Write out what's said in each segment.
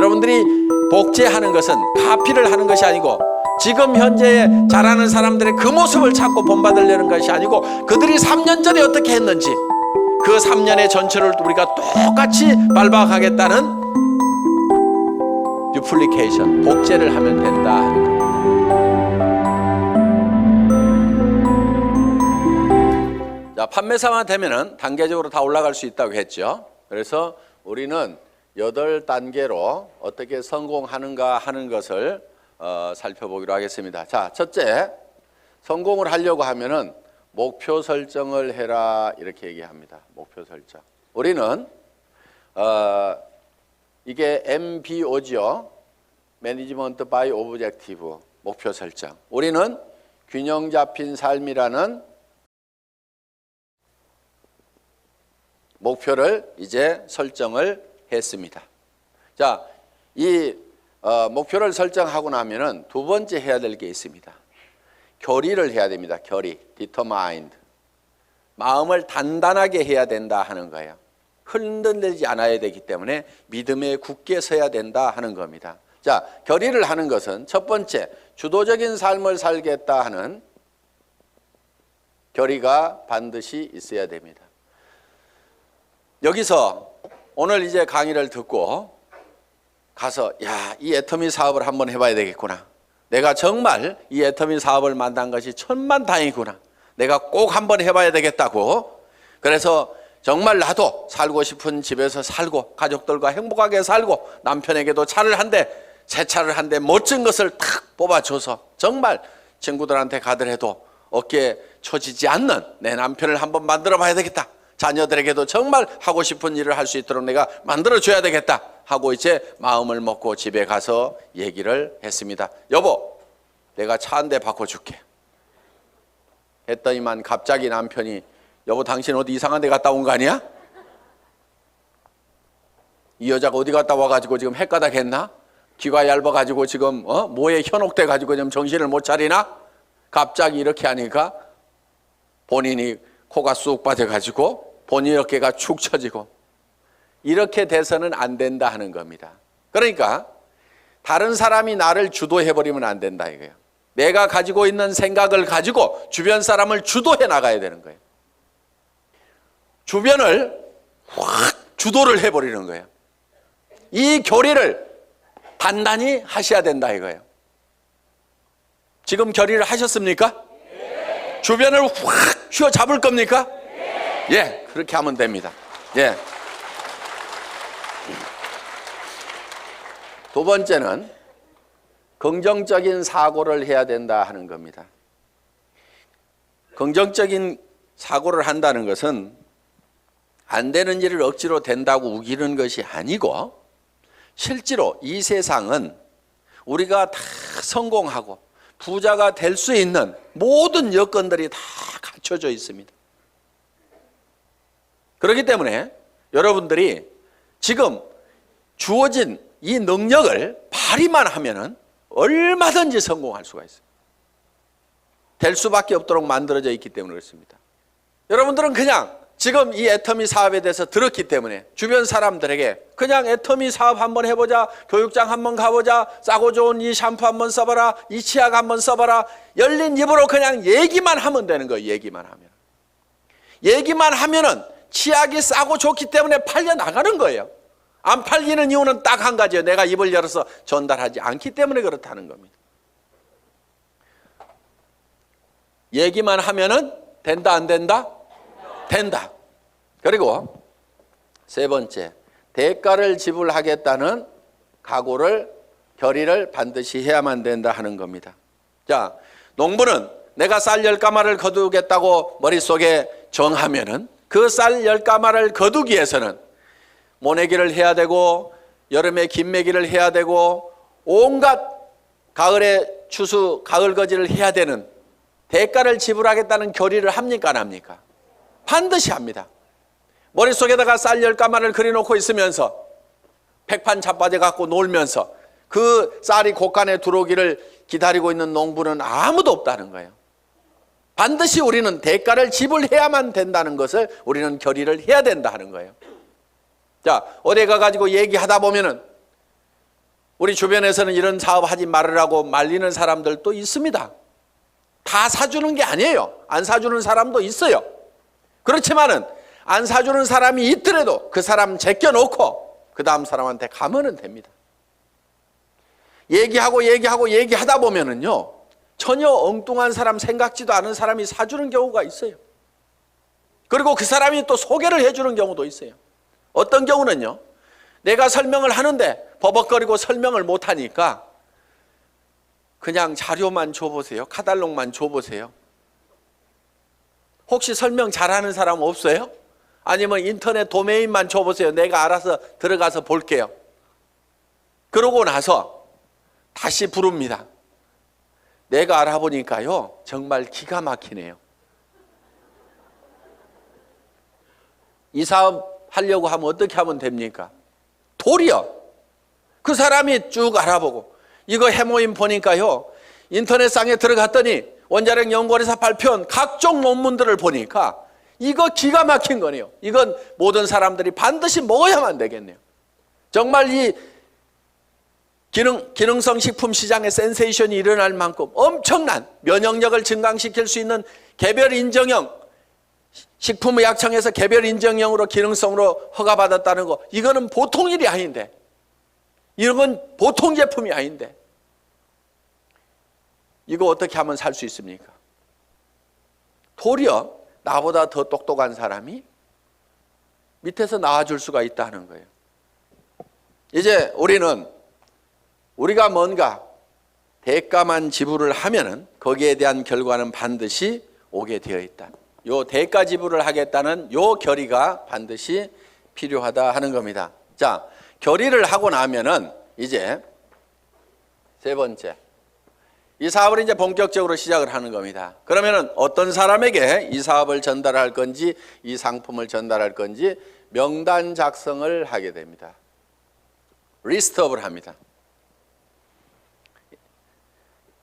여러분들이 복제하는 것은 카피를 하는 것이 아니고 지금 현재 잘하는 사람들의 그 모습을 찾고 본받으려는 것이 아니고 그들이 3년 전에 어떻게 했는지 그 3년의 전철을 우리가 똑같이 밟아가겠다는 듀플리케이션, 복제를 하면 된다 하는 겁니다. 자, 판매사만 되면은 단계적으로 다 올라갈 수 있다고 했죠. 그래서 우리는 8단계로 어떻게 성공하는가 하는 것을 살펴보기로 하겠습니다. 자, 첫째, 성공을 하려고 하면은 목표 설정을 해라 이렇게 얘기합니다. 목표 설정. 우리는 이게 MBO죠. 매니지먼트 바이 오브젝티브, 목표 설정. 우리는 균형 잡힌 삶이라는 목표를 이제 설정을 했습니다. 자, 이 목표를 설정하고 나면은 두 번째 해야 될 게 있습니다. 결의를 해야 됩니다. 결의, determined. 마음을 단단하게 해야 된다 하는 거예요. 흔들리지 않아야 되기 때문에 믿음에 굳게 서야 된다 하는 겁니다. 자, 결의를 하는 것은 첫 번째, 주도적인 삶을 살겠다 하는 결의가 반드시 있어야 됩니다. 여기서 오늘 이제 강의를 듣고 가서 이 애터미 사업을 한번 해봐야 되겠구나. 내가 정말 이 애터미 사업을 만난 것이 천만다행이구나. 내가 꼭 한번 해봐야 되겠다고. 그래서 정말 나도 살고 싶은 집에서 살고 가족들과 행복하게 살고 남편에게도 차를 한 대, 새 차를 한 대 멋진 것을 탁 뽑아줘서 정말 친구들한테 가더라도 어깨에 처지지 않는 내 남편을 한번 만들어 봐야 되겠다. 자녀들에게도 정말 하고 싶은 일을 할 수 있도록 내가 만들어줘야 되겠다 하고 이제 마음을 먹고 집에 가서 얘기를 했습니다. 여보, 내가 차 한 대 바꿔줄게. 했더니만 갑자기 남편이 여보, 당신 어디 이상한 데 갔다 온 거 아니야? 이 여자가 어디 갔다 와가지고 지금 헷가닥 했나? 귀가 얇아가지고 지금 뭐에 현혹돼가지고 지금 정신을 못 차리나? 갑자기 이렇게 하니까 본인이 코가 쑥 빠져가지고 본인 어깨가 축 처지고 이렇게 돼서는 안 된다 하는 겁니다. 그러니까 다른 사람이 나를 주도해버리면 안 된다 이거예요. 내가 가지고 있는 생각을 가지고 주변 사람을 주도해 나가야 되는 거예요. 주변을 확 주도를 해버리는 거예요. 이 결의를 단단히 하셔야 된다 이거예요. 지금 결의를 하셨습니까? 네. 주변을 확 휘어잡을 겁니까? 네. 예, 그렇게 하면 됩니다. 예. 두 번째는 긍정적인 사고를 해야 된다 하는 겁니다. 긍정적인 사고를 한다는 것은 안 되는 일을 억지로 된다고 우기는 것이 아니고 실제로 이 세상은 우리가 다 성공하고 부자가 될 수 있는 모든 여건들이 다 갖춰져 있습니다. 그렇기 때문에 여러분들이 지금 주어진 이 능력을 발휘만 하면은 얼마든지 성공할 수가 있어요. 될 수밖에 없도록 만들어져 있기 때문에 그렇습니다. 여러분들은 그냥 지금 이 애터미 사업에 대해서 들었기 때문에 주변 사람들에게 그냥 애터미 사업 한번 해보자, 교육장 한번 가보자, 싸고 좋은 이 샴푸 한번 써봐라, 이 치약 한번 써봐라, 열린 입으로 그냥 얘기만 하면 되는 거예요. 얘기만 하면은 치약이 싸고 좋기 때문에 팔려 나가는 거예요. 안 팔리는 이유는 딱 한 가지예요. 내가 입을 열어서 전달하지 않기 때문에 그렇다는 겁니다. 얘기만 하면은 된다 안 된다? 된다. 그리고 세 번째, 대가를 지불하겠다는 각오를, 결의를 반드시 해야만 된다 하는 겁니다. 자, 농부는 내가 쌀 10가마를 거두겠다고 머릿속에 정하면은 그 쌀 10가마를 거두기 위해서는 모내기를 해야 되고 여름에 김매기를 해야 되고 온갖 가을에 추수, 가을거지를 해야 되는 대가를 지불하겠다는 결의를 합니까 안 합니까? 반드시 합니다. 머릿속에다가 쌀 10가마를 그려놓고 있으면서 백판 자빠져 갖고 놀면서 그 쌀이 곳간에 들어오기를 기다리고 있는 농부는 아무도 없다는 거예요. 반드시 우리는 대가를 지불해야만 된다는 것을 우리는 결의를 해야 된다 하는 거예요. 자, 어디 가가지고 얘기하다 보면은 우리 주변에서는 이런 사업 하지 말으라고 말리는 사람들도 있습니다. 다 사주는 게 아니에요. 안 사주는 사람도 있어요. 그렇지만은 안 사주는 사람이 있더라도 그 사람 제껴놓고 그 다음 사람한테 가면은 됩니다. 얘기하다 보면은요, 전혀 엉뚱한 사람, 생각지도 않은 사람이 사주는 경우가 있어요. 그리고 그 사람이 또 소개를 해주는 경우도 있어요. 어떤 경우는요, 내가 설명을 하는데 버벅거리고 설명을 못하니까 그냥 자료만 줘보세요. 카탈로그만 줘보세요. 혹시 설명 잘하는 사람 없어요? 아니면 인터넷 도메인만 줘보세요. 내가 알아서 들어가서 볼게요. 그러고 나서 다시 부릅니다. 내가 알아보니까요, 정말 기가 막히네요. 이 사업 하려고 하면 어떻게 하면 됩니까? 도리어 그 사람이 쭉 알아보고 이거 해모임 보니까요, 인터넷상에 들어갔더니 원자력 연구원에서 발표한 각종 논문들을 보니까 이거 기가 막힌 거네요. 이건 모든 사람들이 반드시 먹어야만 되겠네요. 정말 이 기능성 식품 시장에 센세이션이 일어날 만큼 엄청난 면역력을 증강시킬 수 있는 개별 인정형, 식품의약청에서 개별 인정형으로 기능성으로 허가받았다는 거, 이거는 보통 일이 아닌데, 이런 건 보통 제품이 아닌데 이거 어떻게 하면 살 수 있습니까? 도리어 나보다 더 똑똑한 사람이 밑에서 나와줄 수가 있다는 거예요. 이제 우리가 뭔가 대가만 지불을 하면은 거기에 대한 결과는 반드시 오게 되어 있다. 요 대가 지불을 하겠다는 요 결의가 반드시 필요하다 하는 겁니다. 자, 결의를 하고 나면은 이제 세 번째, 이 사업을 이제 본격적으로 시작을 하는 겁니다. 그러면은 어떤 사람에게 이 사업을 전달할 건지, 이 상품을 전달할 건지 명단 작성을 하게 됩니다. 리스트업을 합니다.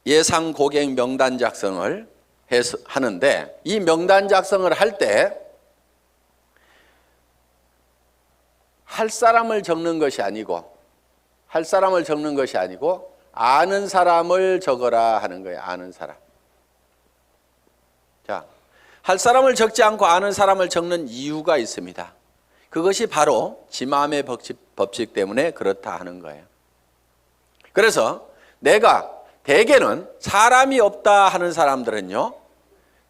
예상 고객 명단 작성을 하는데, 이 명단 작성을 할 때 할 사람을 적는 것이 아니고 아는 사람을 적어라 하는 거예요. 아는 사람. 자, 할 사람을 적지 않고 아는 사람을 적는 이유가 있습니다. 그것이 바로 지마음의 법칙 때문에 그렇다 하는 거예요. 그래서 내가 대개는 사람이 없다 하는 사람들은요,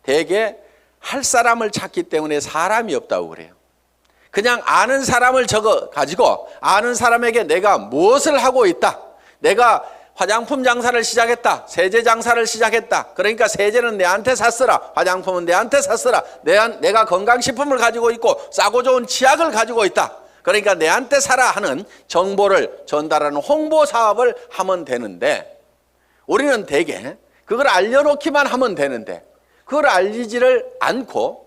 대개 할 사람을 찾기 때문에 사람이 없다고 그래요. 그냥 아는 사람을 적어 가지고 아는 사람에게 내가 무엇을 하고 있다, 내가 화장품 장사를 시작했다, 세제 장사를 시작했다, 그러니까 세제는 내한테 샀으라, 화장품은 내한테 샀으라, 내가 건강식품을 가지고 있고 싸고 좋은 치약을 가지고 있다, 그러니까 내한테 사라 하는 정보를 전달하는 홍보 사업을 하면 되는데, 우리는 대개 그걸 알려놓기만 하면 되는데 그걸 알리지를 않고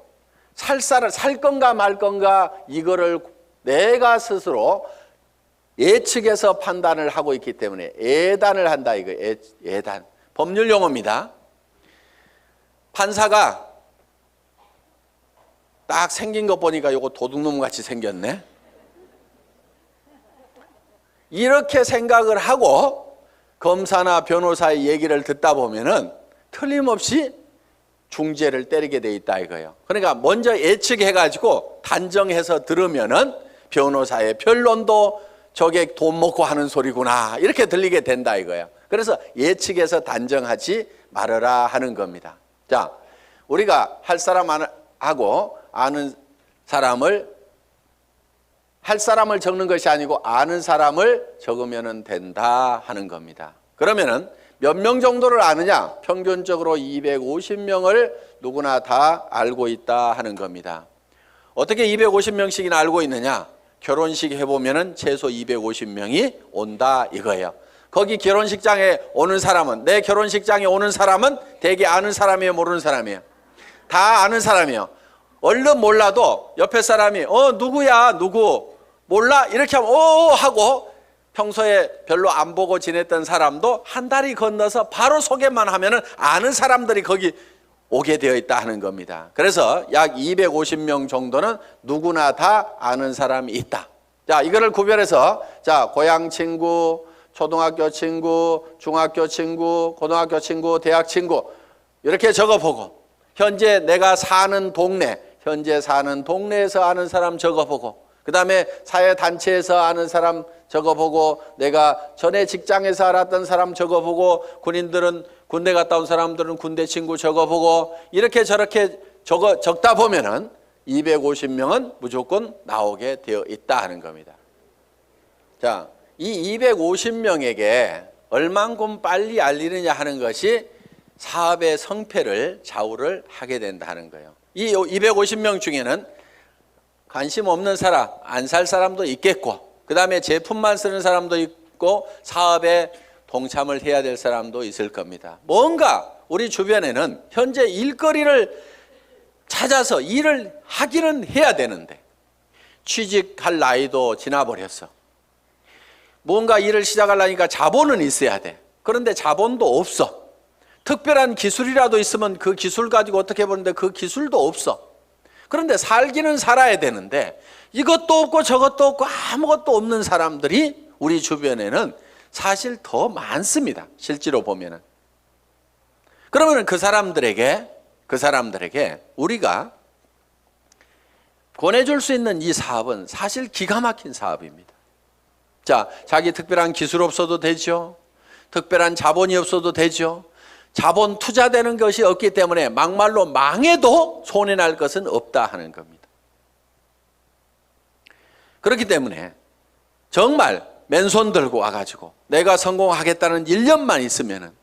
살 건가 말 건가 이거를 내가 스스로 예측해서 판단을 하고 있기 때문에 예단을 한다, 이거 예단. 법률 용어입니다. 판사가 딱 생긴 거 보니까 이거 도둑놈 같이 생겼네. 이렇게 생각을 하고 검사나 변호사의 얘기를 듣다 보면은 틀림없이 중죄를 때리게 돼 있다 이거예요. 그러니까 먼저 예측해가지고 단정해서 들으면은 변호사의 변론도 저게 돈 먹고 하는 소리구나 이렇게 들리게 된다 이거예요. 그래서 예측해서 단정하지 말아라 하는 겁니다. 자, 우리가 할 사람하고 아는 사람을, 할 사람을 적는 것이 아니고 아는 사람을 적으면 된다 하는 겁니다. 그러면은 몇 명 정도를 아느냐? 평균적으로 250명을 누구나 다 알고 있다 하는 겁니다. 어떻게 250명씩이나 알고 있느냐? 결혼식 해보면은 최소 250명이 온다 이거예요. 거기 결혼식장에 오는 사람은, 내 결혼식장에 오는 사람은 대개 아는 사람이에요, 모르는 사람이에요? 다 아는 사람이에요. 얼른 몰라도 옆에 사람이 누구야, 누구 몰라? 이렇게 하면 하고, 평소에 별로 안 보고 지냈던 사람도 한 다리 건너서 바로 소개만 하면은 아는 사람들이 거기 오게 되어 있다 하는 겁니다. 그래서 약 250명 정도는 누구나 다 아는 사람이 있다. 자, 이거를 구별해서, 자, 고향 친구, 초등학교 친구, 중학교 친구, 고등학교 친구, 대학 친구 이렇게 적어보고 현재 내가 사는 동네, 현재 사는 동네에서 아는 사람 적어보고 그 다음에 사회단체에서 아는 사람 적어보고 내가 전에 직장에서 알았던 사람 적어보고 군인들은 군대 갔다 온 사람들은 군대 친구 적어보고 이렇게 저렇게 적다 보면은 250명은 무조건 나오게 되어 있다 하는 겁니다. 자, 이 250명에게 얼만큼 빨리 알리느냐 하는 것이 사업의 성패를 좌우를 하게 된다는 거예요. 이 250명 중에는 관심 없는 사람, 안 살 사람도 있겠고 그 다음에 제품만 쓰는 사람도 있고 사업에 동참을 해야 될 사람도 있을 겁니다. 뭔가 우리 주변에는 현재 일거리를 찾아서 일을 하기는 해야 되는데 취직할 나이도 지나버렸어. 뭔가 일을 시작하려니까 자본은 있어야 돼. 그런데 자본도 없어. 특별한 기술이라도 있으면 그 기술 가지고 어떻게 보는데 그 기술도 없어. 그런데 살기는 살아야 되는데 이것도 없고 저것도 없고 아무것도 없는 사람들이 우리 주변에는 사실 더 많습니다. 실제로 보면은. 그러면 그 사람들에게 우리가 권해줄 수 있는 이 사업은 사실 기가 막힌 사업입니다. 자, 자기 특별한 기술 없어도 되죠. 특별한 자본이 없어도 되죠. 자본 투자되는 것이 없기 때문에 막말로 망해도 손해날 것은 없다 하는 겁니다. 그렇기 때문에 정말 맨손 들고 와가지고 내가 성공하겠다는 1년만 있으면은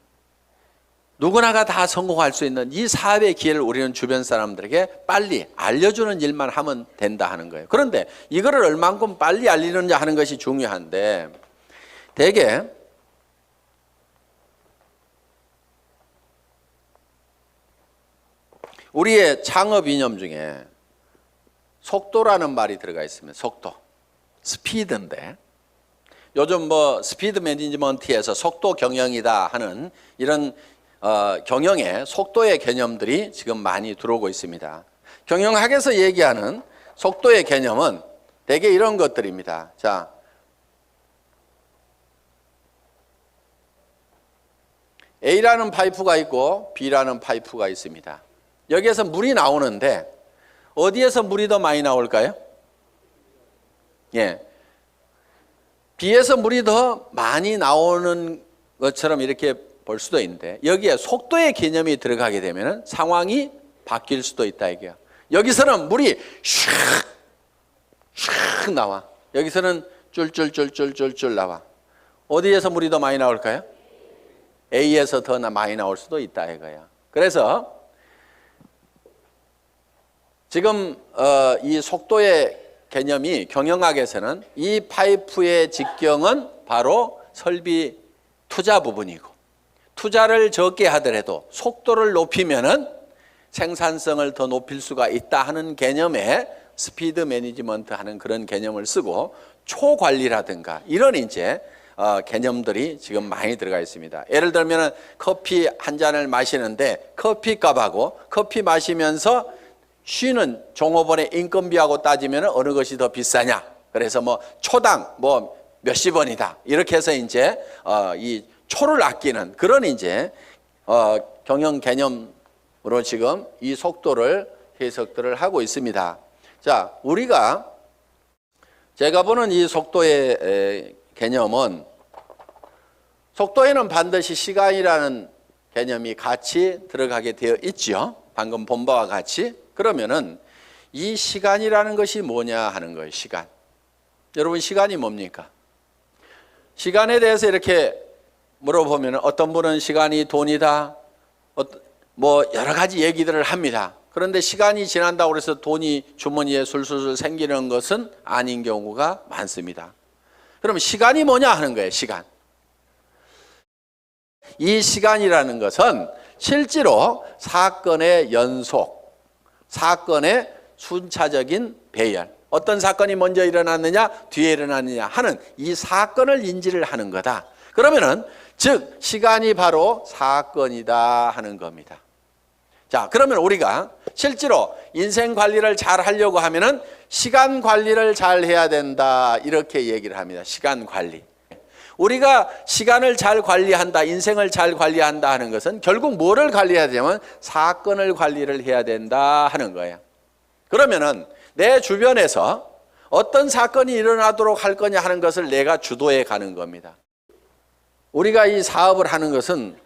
누구나가 다 성공할 수 있는 이 사업의 기회를 우리는 주변 사람들에게 빨리 알려주는 일만 하면 된다 하는 거예요. 그런데 이거를 얼만큼 빨리 알리느냐 하는 것이 중요한데 대개 우리의 창업 이념 중에 속도라는 말이 들어가 있습니다. 속도, 스피드인데 요즘 뭐 스피드 매니지먼트에서 속도 경영이다 하는 이런 경영의 속도의 개념들이 지금 많이 들어오고 있습니다. 경영학에서 얘기하는 속도의 개념은 대개 이런 것들입니다. 자, A라는 파이프가 있고 B라는 파이프가 있습니다. 여기에서 물이 나오는데 어디에서 물이 더 많이 나올까요? 예. B에서 물이 더 많이 나오는 것처럼 이렇게 볼 수도 있는데 여기에 속도의 개념이 들어가게 되면 상황이 바뀔 수도 있다 이게요. 여기서는 물이 슉 나와. 여기서는 쫄쫄쫄쫄쫄쫄 나와. 어디에서 물이 더 많이 나올까요? A에서 더 많이 나올 수도 있다 이거야. 그래서 지금 이 속도의 개념이 경영학에서는 이 파이프의 직경은 바로 설비 투자 부분이고 투자를 적게 하더라도 속도를 높이면은 생산성을 더 높일 수가 있다 하는 개념의 스피드 매니지먼트 하는 그런 개념을 쓰고 초관리라든가 이런 이제 개념들이 지금 많이 들어가 있습니다. 예를 들면 커피 한 잔을 마시는데 커피 값하고 커피 마시면서 쉬는 종업원의 인건비하고 따지면 어느 것이 더 비싸냐? 그래서 뭐 초당 뭐 몇십 원이다. 이렇게 해서 이제 이 초를 아끼는 그런 이제 경영 개념으로 지금 이 속도를 해석들을 하고 있습니다. 자, 우리가 제가 보는 이 속도의 개념은 속도에는 반드시 시간이라는 개념이 같이 들어가게 되어 있죠. 방금 본 바와 같이. 그러면은 이 시간이라는 것이 뭐냐 하는 거예요. 시간. 여러분 시간이 뭡니까? 시간에 대해서 이렇게 물어보면 어떤 분은 시간이 돈이다. 뭐 여러 가지 얘기들을 합니다. 그런데 시간이 지난다고 해서 돈이 주머니에 술술 생기는 것은 아닌 경우가 많습니다. 그럼 시간이 뭐냐 하는 거예요. 시간. 이 시간이라는 것은 실제로 사건의 연속, 사건의 순차적인 배열, 어떤 사건이 먼저 일어났느냐 뒤에 일어났느냐 하는 이 사건을 인지를 하는 거다. 그러면은 즉 시간이 바로 사건이다 하는 겁니다. 자, 그러면 우리가 실제로 인생 관리를 잘 하려고 하면은 시간 관리를 잘 해야 된다 이렇게 얘기를 합니다. 시간 관리. 우리가 시간을 잘 관리한다, 인생을 잘 관리한다 하는 것은 결국 뭐를 관리해야 되냐면 사건을 관리를 해야 된다 하는 거예요. 그러면은 내 주변에서 어떤 사건이 일어나도록 할 거냐 하는 것을 내가 주도해 가는 겁니다. 우리가 이 사업을 하는 것은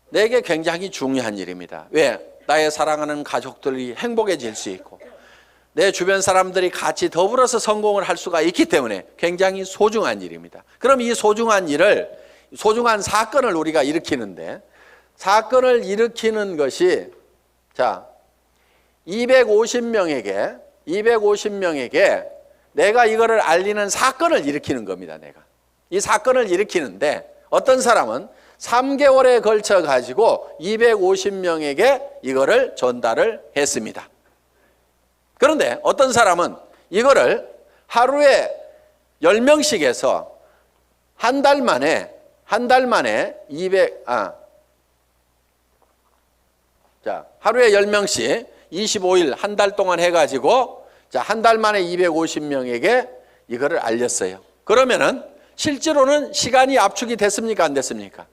내게 굉장히 중요한 일입니다. 왜? 나의 사랑하는 가족들이 행복해질 수 있고 내 주변 사람들이 같이 더불어서 성공을 할 수가 있기 때문에 굉장히 소중한 일입니다. 그럼 이 소중한 일을, 소중한 사건을 우리가 일으키는데, 사건을 일으키는 것이, 자, 250명에게 내가 이거를 알리는 사건을 일으키는 겁니다, 내가. 이 사건을 일으키는데, 어떤 사람은 3개월에 걸쳐 가지고 250명에게 이거를 전달을 했습니다. 그런데 어떤 사람은 이거를 하루에 10명씩 해서 한 달 만에 200, 자, 하루에 10명씩 25일 한 달 동안 해가지고, 자, 한 달 만에 250명에게 이거를 알렸어요. 그러면은 실제로는 시간이 압축이 됐습니까? 안 됐습니까?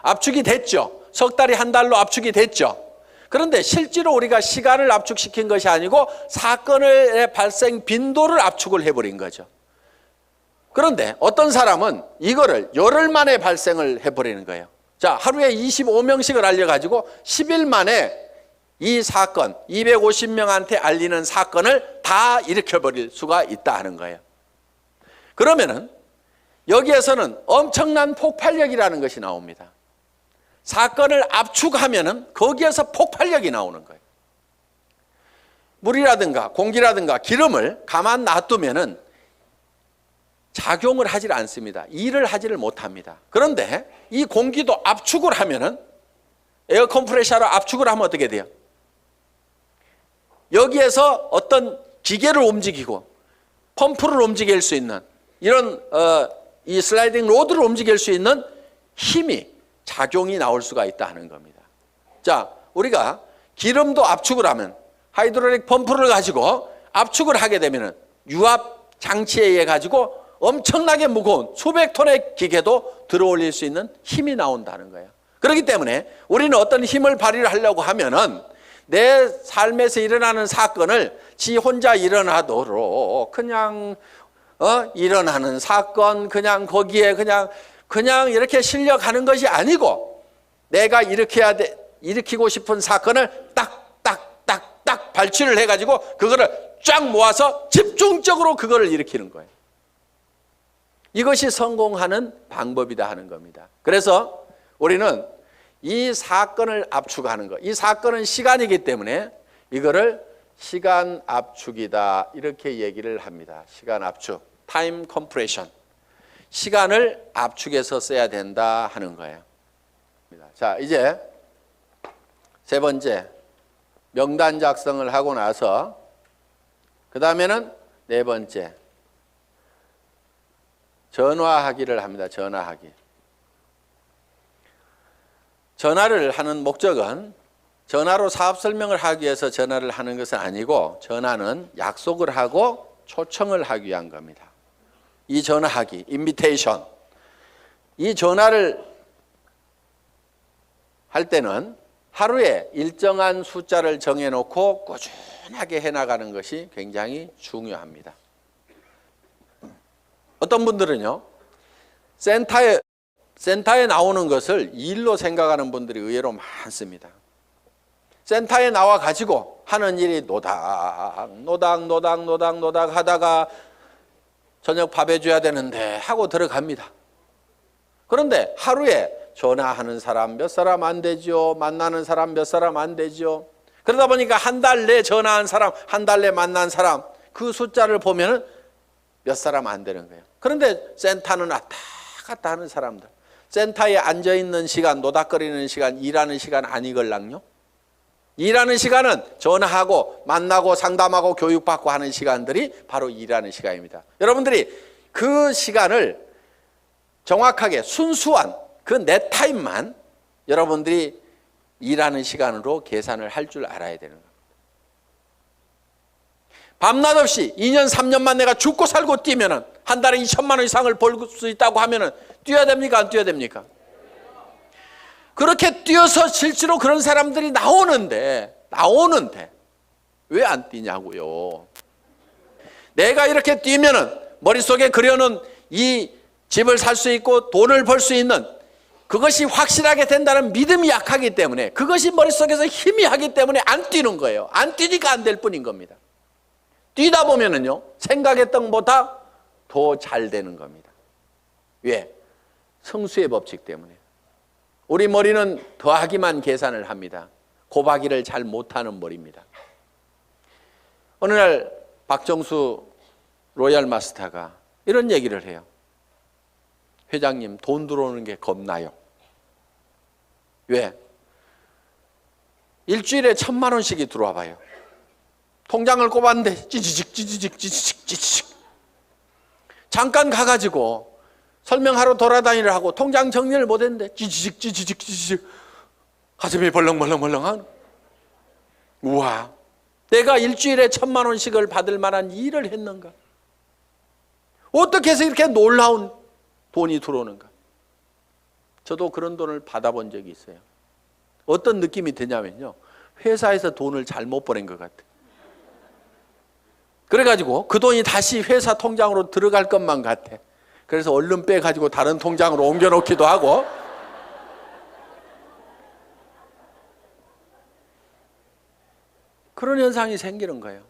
압축이 됐죠. 석 달이 한 달로 압축이 됐죠. 그런데 실제로 우리가 시간을 압축시킨 것이 아니고 사건의 발생 빈도를 압축을 해버린 거죠. 그런데 어떤 사람은 이거를 열흘 만에 발생을 해버리는 거예요. 자, 하루에 25명씩을 알려가지고 10일 만에 이 사건, 250명한테 알리는 사건을 다 일으켜버릴 수가 있다 하는 거예요. 그러면은 여기에서는 엄청난 폭발력이라는 것이 나옵니다. 사건을 압축하면은 거기에서 폭발력이 나오는 거예요. 물이라든가 공기라든가 기름을 가만 놔두면은 작용을 하질 않습니다. 일을 하지를 못합니다. 그런데 이 공기도 압축을 하면은, 에어 컴프레셔로 압축을 하면 어떻게 돼요? 여기에서 어떤 기계를 움직이고 펌프를 움직일 수 있는 이런 이 슬라이딩 로드를 움직일 수 있는 힘이, 작용이 나올 수가 있다 하는 겁니다. 자, 우리가 기름도 압축을 하면 하이드롤릭 펌프를 가지고 압축을 하게 되면 유압 장치에 의해 가지고 엄청나게 무거운 수백 톤의 기계도 들어올릴 수 있는 힘이 나온다는 거예요. 그렇기 때문에 우리는 어떤 힘을 발휘를 하려고 하면은 내 삶에서 일어나는 사건을 지 혼자 일어나도록 그냥 일어나는 사건, 그냥 거기에 그냥 이렇게 실려가는 것이 아니고 내가 일으키고 싶은 사건을 딱 발치를 해가지고 그거를 쫙 모아서 집중적으로 그거를 일으키는 거예요. 이것이 성공하는 방법이다 하는 겁니다. 그래서 우리는 이 사건을 압축하는 것, 이 사건은 시간이기 때문에 이거를 시간 압축이다 이렇게 얘기를 합니다. 시간 압축, 타임 컴프레션. 시간을 압축해서 써야 된다 하는 거예요. 자, 이제 세 번째, 명단 작성을 하고 나서 그 다음에는 네 번째, 전화하기를 합니다. 전화하기. 전화를 하는 목적은 전화로 사업 설명을 하기 위해서 전화를 하는 것은 아니고, 전화는 약속을 하고 초청을 하기 위한 겁니다. 이 전화하기, 인비테이션. 이 전화를 할 때는 하루에 일정한 숫자를 정해놓고 꾸준하게 해나가는 것이 굉장히 중요합니다. 어떤 분들은요, 센터에 나오는 것을 일로 생각하는 분들이 의외로 많습니다. 센터에 나와 가지고 하는 일이 노닥 하다가 저녁 밥 해줘야 되는데 하고 들어갑니다. 그런데 하루에 전화하는 사람 몇 사람 안 되죠. 만나는 사람 몇 사람 안 되죠. 그러다 보니까 한 달 내 전화한 사람, 한 달 내 만난 사람, 그 숫자를 보면은 몇 사람 안 되는 거예요. 그런데 센터는 왔다 갔다 하는 사람들, 센터에 앉아있는 시간, 노닥거리는 시간, 일하는 시간 아니걸랑요? 일하는 시간은 전화하고 만나고 상담하고 교육받고 하는 시간들이 바로 일하는 시간입니다. 여러분들이 그 시간을 정확하게 순수한 그 내 타임만 여러분들이 일하는 시간으로 계산을 할 줄 알아야 되는 겁니다. 밤낮 없이 2년 3년만 내가 죽고 살고 뛰면은 한 달에 2천만 원 이상을 벌 수 있다고 하면은 뛰어야 됩니까? 안 뛰어야 됩니까? 그렇게 뛰어서 실제로 그런 사람들이 나오는데 왜 안 뛰냐고요. 내가 이렇게 뛰면은 머릿속에 그려놓은 이 집을 살 수 있고 돈을 벌 수 있는 그것이 확실하게 된다는 믿음이 약하기 때문에, 그것이 머릿속에서 희미하기 때문에 안 뛰는 거예요. 안 뛰니까 안 될 뿐인 겁니다. 뛰다 보면은요, 생각했던 것보다 더 잘 되는 겁니다. 왜? 성수의 법칙 때문에. 우리 머리는 더하기만 계산을 합니다. 곱하기를 잘 못하는 머리입니다. 어느 날 박정수 로얄 마스터가 이런 얘기를 해요. 회장님, 돈 들어오는 게 겁나요. 왜? 일주일에 1,000만 원씩이 들어와 봐요. 통장을 꼽았는데 찌지직 잠깐 가가지고 설명하러 돌아다니려 하고 통장 정리를 못했는데 찌지직 가슴이 벌렁벌렁한. 우와, 내가 일주일에 1,000만 원씩을 받을 만한 일을 했는가? 어떻게 해서 이렇게 놀라운 돈이 들어오는가? 저도 그런 돈을 받아본 적이 있어요. 어떤 느낌이 드냐면요, 회사에서 돈을 잘못 보낸 것 같아요. 그래가지고 그 돈이 다시 회사 통장으로 들어갈 것만 같아. 그래서 얼른 빼가지고 다른 통장으로 옮겨놓기도 하고. 그런 현상이 생기는 거예요.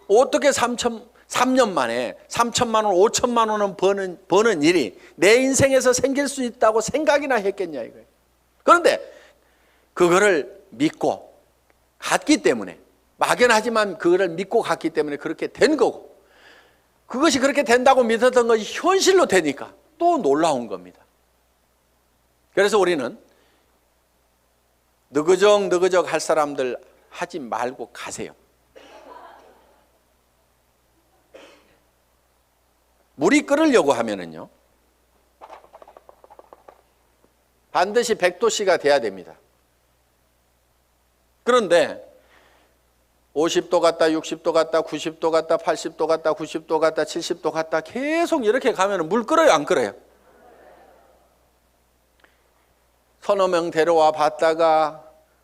어떻게 3년 만에 3천만 원, 5천만 원은 버는 일이 내 인생에서 생길 수 있다고 생각이나 했겠냐 이거예요. 그런데 그거를 믿고 갔기 때문에, 막연하지만 그거를 믿고 갔기 때문에 그렇게 된 거고, 그것이 그렇게 된다고 믿었던 것이 현실로 되니까 또 놀라운 겁니다. 그래서 우리는 느그적 할 사람들 하지 말고 가세요. 물이 끓으려고 하면은요, 반드시 100도씨가 돼야 됩니다. 그런데 50도 갔다 60도 갔다 90도 갔다 80도 갔다 90도 갔다 70도 갔다 계속 이렇게 가면 물 끓어요, 안 끓어요? 서너 명 데려와 봤다가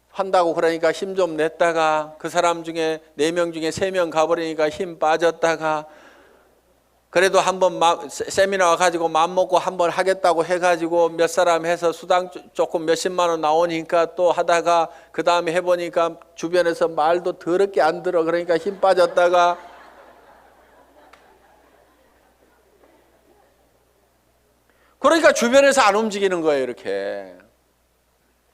한다고 그러니까 힘 좀 냈다가, 그 사람 중에 4명 중에 3명 가버리니까 힘 빠졌다가, 그래도 한번 세미나 와가지고 맘먹고 한번 하겠다고 해가지고 몇 사람 해서 수당 조금 몇십만 원 나오니까 또 하다가 그 다음에 해보니까 주변에서 말도 더럽게 안 들어. 그러니까 힘 빠졌다가, 그러니까 주변에서 안 움직이는 거예요, 이렇게.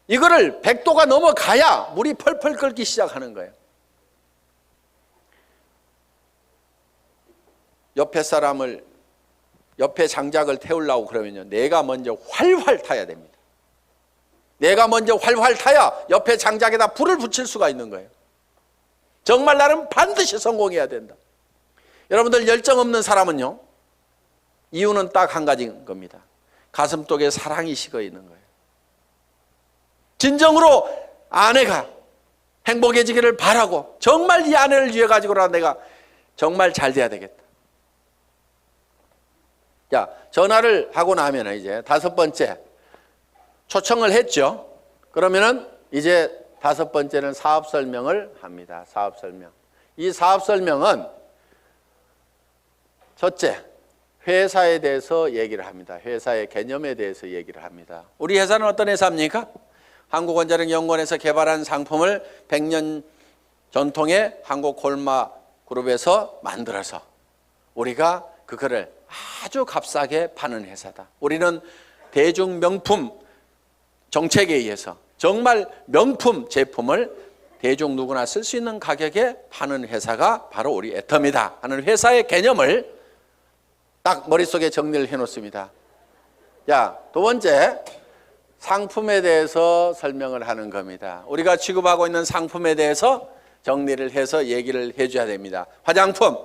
이거를 100도가 넘어가야 물이 펄펄 끓기 시작하는 거예요. 옆에 장작을 태우려고 그러면요, 내가 먼저 활활 타야 됩니다. 내가 먼저 활활 타야 옆에 장작에다 불을 붙일 수가 있는 거예요. 정말 나는 반드시 성공해야 된다. 여러분들, 열정 없는 사람은요, 이유는 딱 한 가지인 겁니다. 가슴속에 사랑이 식어 있는 거예요. 진정으로 아내가 행복해지기를 바라고, 정말 이 아내를 위해 가지고라도 내가 정말 잘 돼야 되겠다. 자, 전화를 하고 나면 이제 5번째 초청을 했죠. 그러면은 이제 5번째는 사업 설명을 합니다. 사업 설명. 이 사업 설명은 첫째, 회사에 대해서 얘기를 합니다. 회사의 개념에 대해서 얘기를 합니다. 우리 회사는 어떤 회사입니까? 한국원자력연구원에서 개발한 상품을 100년 전통의 한국콜마그룹에서 만들어서 우리가 그거를 아주 값싸게 파는 회사다. 우리는 대중 명품 정책에 의해서 정말 명품 제품을 대중 누구나 쓸 수 있는 가격에 파는 회사가 바로 우리 애터미다 하는 회사의 개념을 딱 머릿속에 정리를 해놓습니다. 자, 두 번째, 상품에 대해서 설명을 하는 겁니다. 우리가 취급하고 있는 상품에 대해서 정리를 해서 얘기를 해줘야 됩니다. 화장품,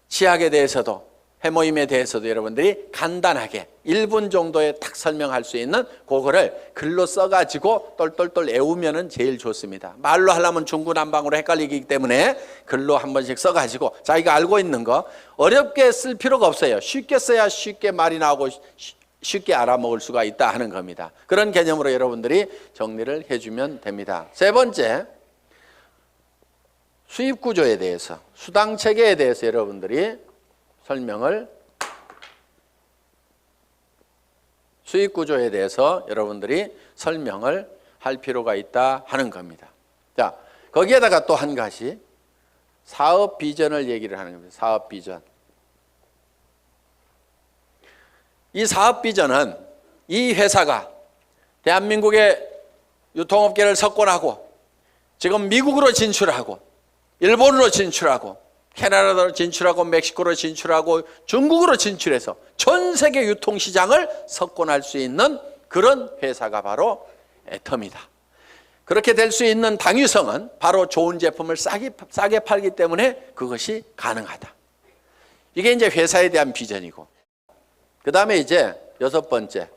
치약에 대해서도 회모임에 대해서도 여러분들이 간단하게 1분 정도에 딱 설명할 수 있는 그거를 글로 써가지고 똘똘똘 외우면은 제일 좋습니다. 말로 하려면 중구난방으로 헷갈리기 때문에 글로 한 번씩 써가지고 자기가 알고 있는 거 어렵게 쓸 필요가 없어요. 쉽게 써야 쉽게 말이 나오고 쉽게 알아먹을 수가 있다 하는 겁니다. 그런 개념으로 여러분들이 정리를 해주면 됩니다. 세 번째, 수입 구조에 대해서, 수당 체계에 대해서 여러분들이 설명을, 수입 구조에 대해서 여러분들이 설명을 할 필요가 있다 하는 겁니다. 자, 거기에다가 또 한 가지 사업 비전을 얘기를 하는 겁니다. 사업 비전. 이 사업 비전은 이 회사가 대한민국의 유통업계를 석권하고 지금 미국으로 진출하고 일본으로 진출하고 캐나다로 진출하고 멕시코로 진출하고 중국으로 진출해서 전 세계 유통시장을 석권할 수 있는 그런 회사가 바로 애텀이다. 그렇게 될 수 있는 당위성은 바로 좋은 제품을 싸게 팔기 때문에 그것이 가능하다. 이게 이제 회사에 대한 비전이고, 그 다음에 이제 여섯 번째,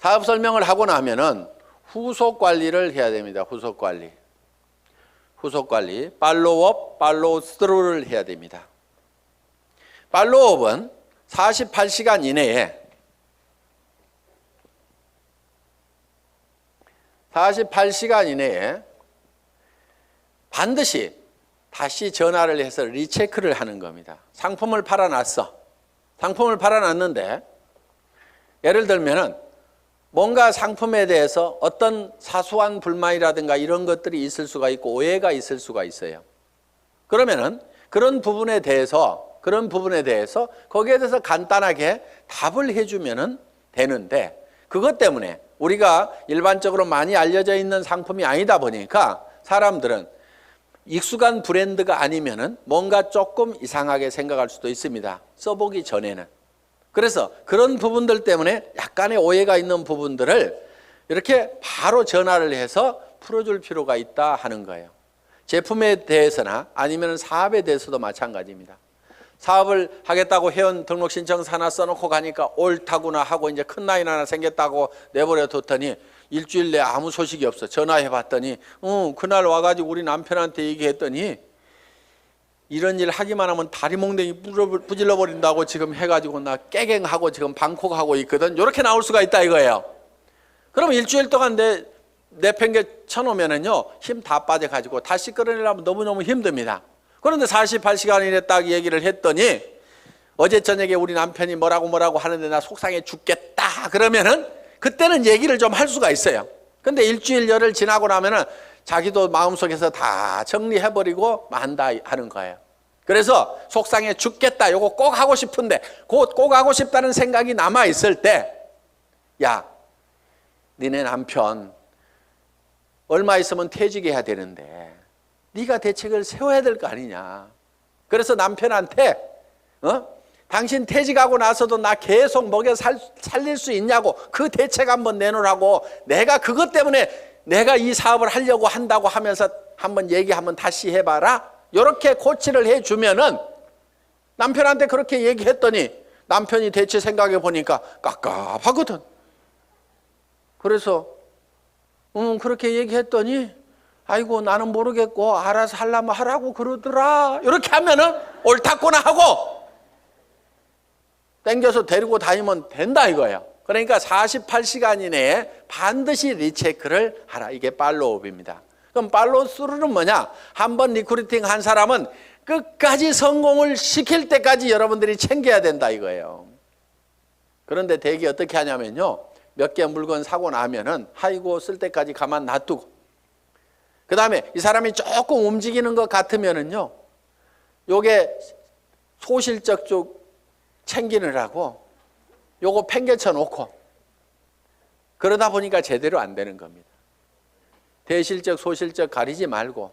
사업 설명을 하고 나면은 후속 관리를 해야 됩니다. 후속 관리. 후속 관리, 팔로우업, 팔로우 스루를 해야 됩니다. 팔로우업은 48시간 이내에 48시간 이내에 반드시 다시 전화를 해서 리체크를 하는 겁니다. 상품을 팔아놨어. 상품을 팔아놨는데 예를 들면은 뭔가 상품에 대해서 어떤 사소한 불만이라든가 이런 것들이 있을 수가 있고 오해가 있을 수가 있어요. 그러면은 그런 부분에 대해서 거기에 대해서 간단하게 답을 해주면은 되는데, 그것 때문에 우리가 일반적으로 많이 알려져 있는 상품이 아니다 보니까 사람들은 익숙한 브랜드가 아니면은 뭔가 조금 이상하게 생각할 수도 있습니다. 써보기 전에는. 그래서 그런 부분들 때문에 약간의 오해가 있는 부분들을 이렇게 바로 전화를 해서 풀어줄 필요가 있다 하는 거예요. 제품에 대해서나 아니면 사업에 대해서도 마찬가지입니다. 사업을 하겠다고 회원 등록 신청서 하나 써놓고 가니까 옳다구나 하고 이제 큰 라인 하나 생겼다고 내버려 뒀더니 일주일 내에 아무 소식이 없어. 전화해 봤더니 그날 와가지고 우리 남편한테 얘기했더니 이런 일 하기만 하면 다리 몽댕이 부질러 버린다고 지금 해가지고 나 깨갱하고 지금 방콕하고 있거든. 이렇게 나올 수가 있다 이거예요. 그러면 일주일 동안 내팽개 쳐놓으면은요 힘 다 빠져가지고 다시 끌어내려면 너무너무 힘듭니다. 그런데 48시간 이내 딱 얘기를 했더니 어제 저녁에 우리 남편이 뭐라고 하는데 나 속상해 죽겠다 그러면은 그때는 얘기를 좀 할 수가 있어요. 근데 일주일 열흘 지나고 나면은 자기도 마음속에서 다 정리해버리고 만다 하는 거예요. 그래서 속상해 죽겠다 요거 꼭 하고 싶은데 꼭 하고 싶다는 생각이 남아있을 때, 야 니네 남편 얼마 있으면 퇴직해야 되는데 네가 대책을 세워야 될 거 아니냐. 그래서 남편한테 당신 퇴직하고 나서도 나 계속 먹여 살릴 수 있냐고 그 대책 한번 내놓으라고, 내가 그것 때문에 내가 이 사업을 하려고 한다고 하면서 한번 한번 다시 해봐라. 이렇게 코치를 해주면은 남편한테 그렇게 얘기했더니 남편이 대체 생각해 보니까 깝깝하거든. 그래서 그렇게 얘기했더니 아이고 나는 모르겠고 알아서 하려면 하라고 그러더라. 이렇게 하면은 옳다구나 하고 땡겨서 데리고 다니면 된다 이거예요. 그러니까 48시간 이내에 반드시 리체크를 하라. 이게 팔로우업입니다. 그럼 팔로우 스루는 뭐냐? 한번 리크루팅 한 사람은 끝까지 성공을 시킬 때까지 여러분들이 챙겨야 된다 이거예요. 그런데 대개 어떻게 하냐면요, 몇 개 물건 사고 나면은 아이고 쓸 때까지 가만 놔두고, 그 다음에 이 사람이 조금 움직이는 것 같으면은요 요게 소실적 쪽 챙기느라고 요거 팽개쳐 놓고 그러다 보니까 제대로 안 되는 겁니다. 대실적 소실적 가리지 말고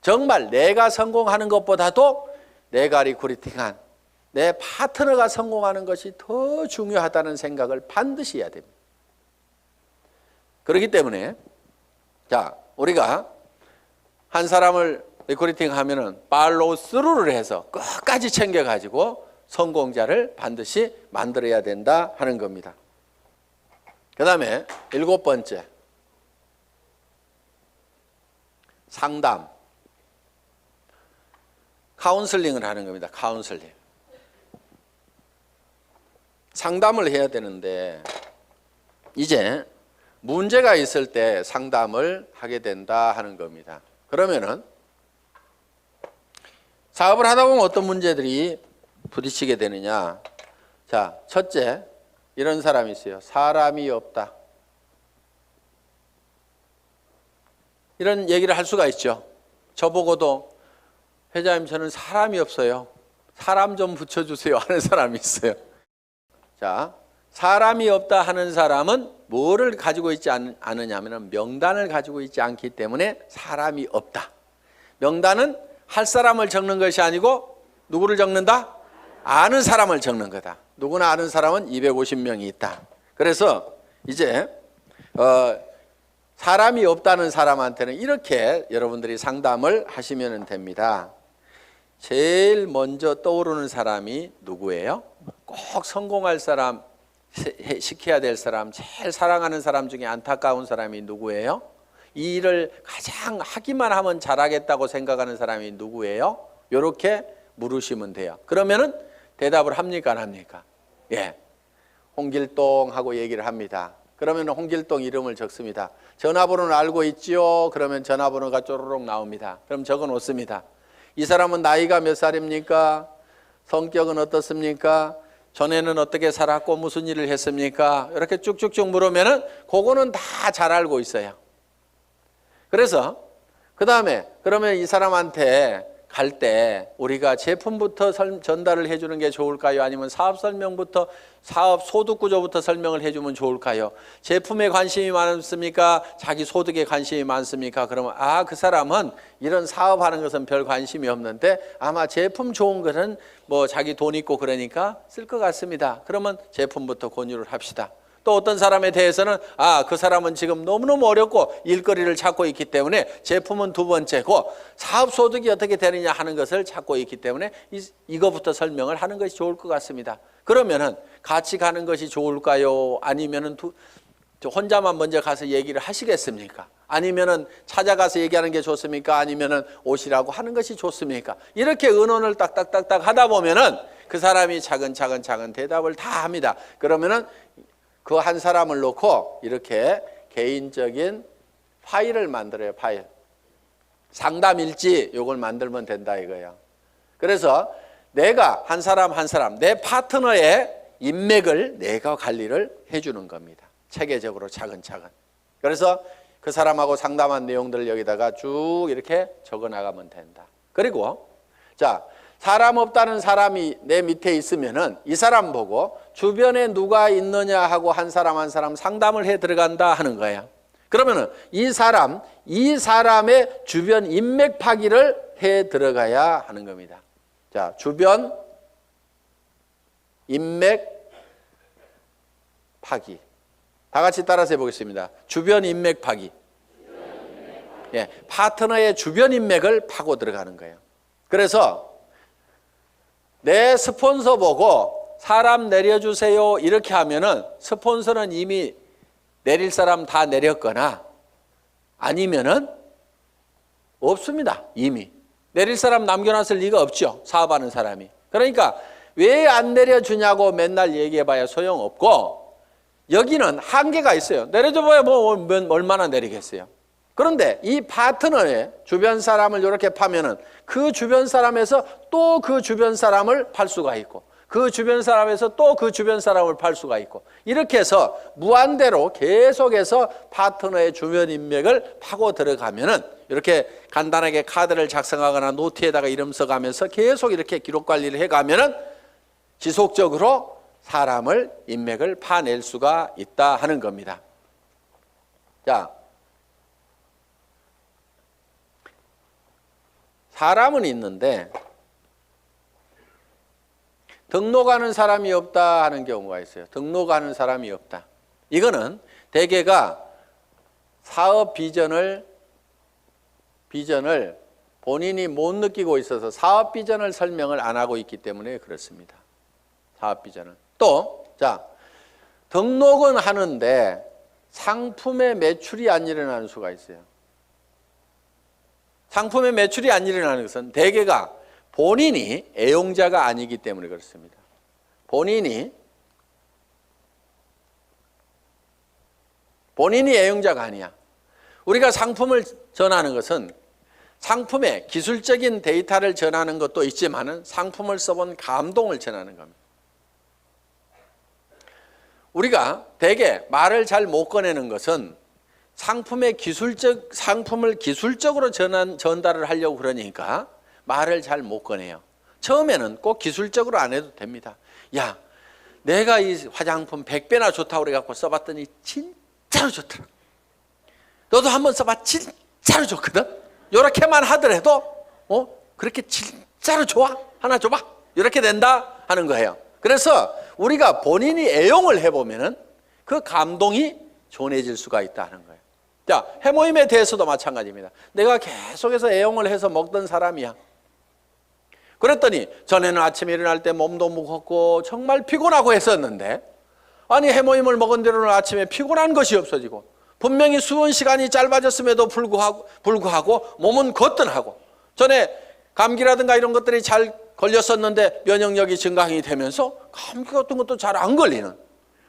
정말 내가 성공하는 것보다도 내가 리크루팅한 내 파트너가 성공하는 것이 더 중요하다는 생각을 반드시 해야 됩니다. 그렇기 때문에 자 우리가 한 사람을 리크루팅 하면은 팔로우 스루를 해서 끝까지 챙겨가지고 성공자를 반드시 만들어야 된다 하는 겁니다. 그 다음에 7번째, 상담, 카운슬링을 하는 겁니다. 카운슬링. 상담을 해야 되는데 이제 문제가 있을 때 상담을 하게 된다 하는 겁니다. 그러면은 사업을 하다 보면 어떤 문제들이 부딪히게 되느냐. 자, 첫째, 이런 사람이 있어요. 사람이 없다. 이런 얘기를 할 수가 있죠. 저보고도 회장님 저는 사람이 없어요. 사람 좀 붙여주세요 하는 사람이 있어요. 자, 사람이 없다 하는 사람은 뭐를 가지고 있지 않느냐면 명단을 가지고 있지 않기 때문에 사람이 없다. 명단은 할 사람을 적는 것이 아니고 누구를 적는다? 아는 사람을 적는 거다. 누구나 아는 사람은 250명이 있다. 그래서 이제 사람이 없다는 사람한테는 이렇게 여러분들이 상담을 하시면 됩니다. 제일 먼저 떠오르는 사람이 누구예요? 꼭 성공할 사람, 시켜야 될 사람, 제일 사랑하는 사람 중에 안타까운 사람이 누구예요? 이 일을 가장 하기만 하면 잘하겠다고 생각하는 사람이 누구예요? 이렇게 물으시면 돼요. 그러면은 대답을 합니까 안 합니까? 예, 홍길동 하고 얘기를 합니다. 그러면 홍길동 이름을 적습니다. 전화번호는 알고 있지요? 그러면 전화번호가 쪼르륵 나옵니다. 그럼 적어 놓습니다. 이 사람은 나이가 몇 살입니까? 성격은 어떻습니까? 전에는 어떻게 살았고 무슨 일을 했습니까? 이렇게 쭉쭉쭉 물으면은 그거는 다 잘 알고 있어요. 그래서 그 다음에 그러면 이 사람한테 갈 때 우리가 제품부터 전달을 해주는 게 좋을까요? 아니면 사업 설명부터, 사업 소득 구조부터 설명을 해주면 좋을까요? 제품에 관심이 많습니까? 자기 소득에 관심이 많습니까? 그러면 그 사람은 이런 사업하는 것은 별 관심이 없는데 아마 제품 좋은 것은 뭐 자기 돈 있고 그러니까 쓸 것 같습니다. 그러면 제품부터 권유를 합시다. 또 어떤 사람에 대해서는 그 사람은 지금 너무너무 어렵고 일거리를 찾고 있기 때문에 제품은 두 번째고 사업 소득이 어떻게 되느냐 하는 것을 찾고 있기 때문에 이거부터 설명을 하는 것이 좋을 것 같습니다. 그러면은 같이 가는 것이 좋을까요? 아니면은 혼자만 먼저 가서 얘기를 하시겠습니까? 아니면은 찾아가서 얘기하는 게 좋습니까? 아니면은 오시라고 하는 것이 좋습니까? 이렇게 의논을 딱딱딱딱 하다 보면은 그 사람이 차근차근 대답을 다 합니다. 그러면은 그 한 사람을 놓고 이렇게 개인적인 파일을 만들어요. 파일. 상담일지 요걸 만들면 된다 이거예요. 그래서 내가 한 사람 내 파트너의 인맥을 내가 관리를 해주는 겁니다. 체계적으로 차근차근. 그래서 그 사람하고 상담한 내용들을 여기다가 쭉 이렇게 적어 나가면 된다. 그리고 자, 사람 없다는 사람이 내 밑에 있으면은 이 사람 보고 주변에 누가 있느냐 하고 한 사람 상담을 해 들어간다 하는 거예요. 그러면은 이 사람의 주변 인맥 파기를 해 들어가야 하는 겁니다. 자, 주변 인맥 파기. 다 같이 따라서 해보겠습니다. 주변 인맥 파기. 예, 파트너의 주변 인맥을 파고 들어가는 거예요. 그래서 내 스폰서 보고 사람 내려주세요 이렇게 하면은 스폰서는 이미 내릴 사람 다 내렸거나 아니면은 없습니다. 이미 내릴 사람 남겨놨을 리가 없죠. 사업하는 사람이. 그러니까 왜 안 내려주냐고 맨날 얘기해봐야 소용없고 여기는 한계가 있어요. 내려줘봐야 뭐 얼마나 내리겠어요. 그런데 이 파트너의 주변 사람을 이렇게 파면은 그 주변 사람에서 또 그 주변 사람을 팔 수가 있고 그 주변 사람에서 또 그 주변 사람을 팔 수가 있고 이렇게 해서 무한대로 계속해서 파트너의 주변 인맥을 파고 들어가면은 이렇게 간단하게 카드를 작성하거나 노트에다가 이름 써가면서 계속 이렇게 기록 관리를 해가면은 지속적으로 사람을 인맥을 파낼 수가 있다 하는 겁니다. 자, 사람은 있는데 등록하는 사람이 없다 하는 경우가 있어요. 등록하는 사람이 없다. 이거는 대개가 사업 비전을 본인이 못 느끼고 있어서 사업 비전을 설명을 안 하고 있기 때문에 그렇습니다. 사업비전은. 또, 자, 등록은 하는데 상품의 매출이 안 일어나는 수가 있어요. 상품의 매출이 안 일어나는 것은 대개가 본인이 애용자가 아니기 때문에 그렇습니다. 본인이 애용자가 아니야. 우리가 상품을 전하는 것은 상품의 기술적인 데이터를 전하는 것도 있지만은 상품을 써본 감동을 전하는 겁니다. 우리가 대개 말을 잘 못 꺼내는 것은 상품을 기술적으로 전달을 하려고 그러니까 말을 잘 못 꺼내요. 처음에는 꼭 기술적으로 안 해도 됩니다. 야, 내가 이 화장품 100배나 좋다고 그래갖고 써봤더니 진짜로 좋더라. 너도 한번 써봐. 진짜로 좋거든. 이렇게만 하더라도 그렇게 진짜로 좋아? 하나 줘봐. 이렇게 된다 하는 거예요. 그래서 우리가 본인이 애용을 해보면은 그 감동이 전해질 수가 있다 하는 거예요. 자, 해모임에 대해서도 마찬가지입니다. 내가 계속해서 애용을 해서 먹던 사람이야. 그랬더니 전에는 아침에 일어날 때 몸도 무겁고 정말 피곤하고 했었는데, 아니 해모임을 먹은 뒤로는 아침에 피곤한 것이 없어지고 분명히 수은 시간이 짧아졌음에도 불구하고 몸은 거뜬하고, 전에 감기라든가 이런 것들이 잘 걸렸었는데 면역력이 증강이 되면서 감기 같은 것도 잘 안 걸리는.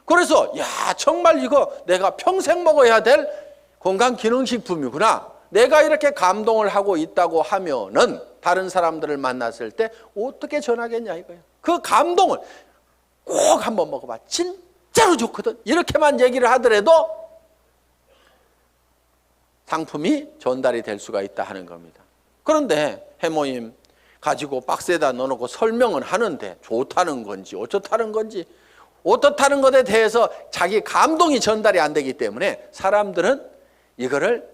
그래서 야, 정말 이거 내가 평생 먹어야 될 건강기능식품이구나. 내가 이렇게 감동을 하고 있다고 하면은 다른 사람들을 만났을 때 어떻게 전하겠냐 이거예요. 그 감동을 꼭 한번 먹어봐. 진짜로 좋거든. 이렇게만 얘기를 하더라도 상품이 전달이 될 수가 있다 하는 겁니다. 그런데 해모임 가지고 박스에다 넣어놓고 설명은 하는데 좋다는 건지 어쩌다는 건지 어떻다는 것에 대해서 자기 감동이 전달이 안 되기 때문에 사람들은 이거를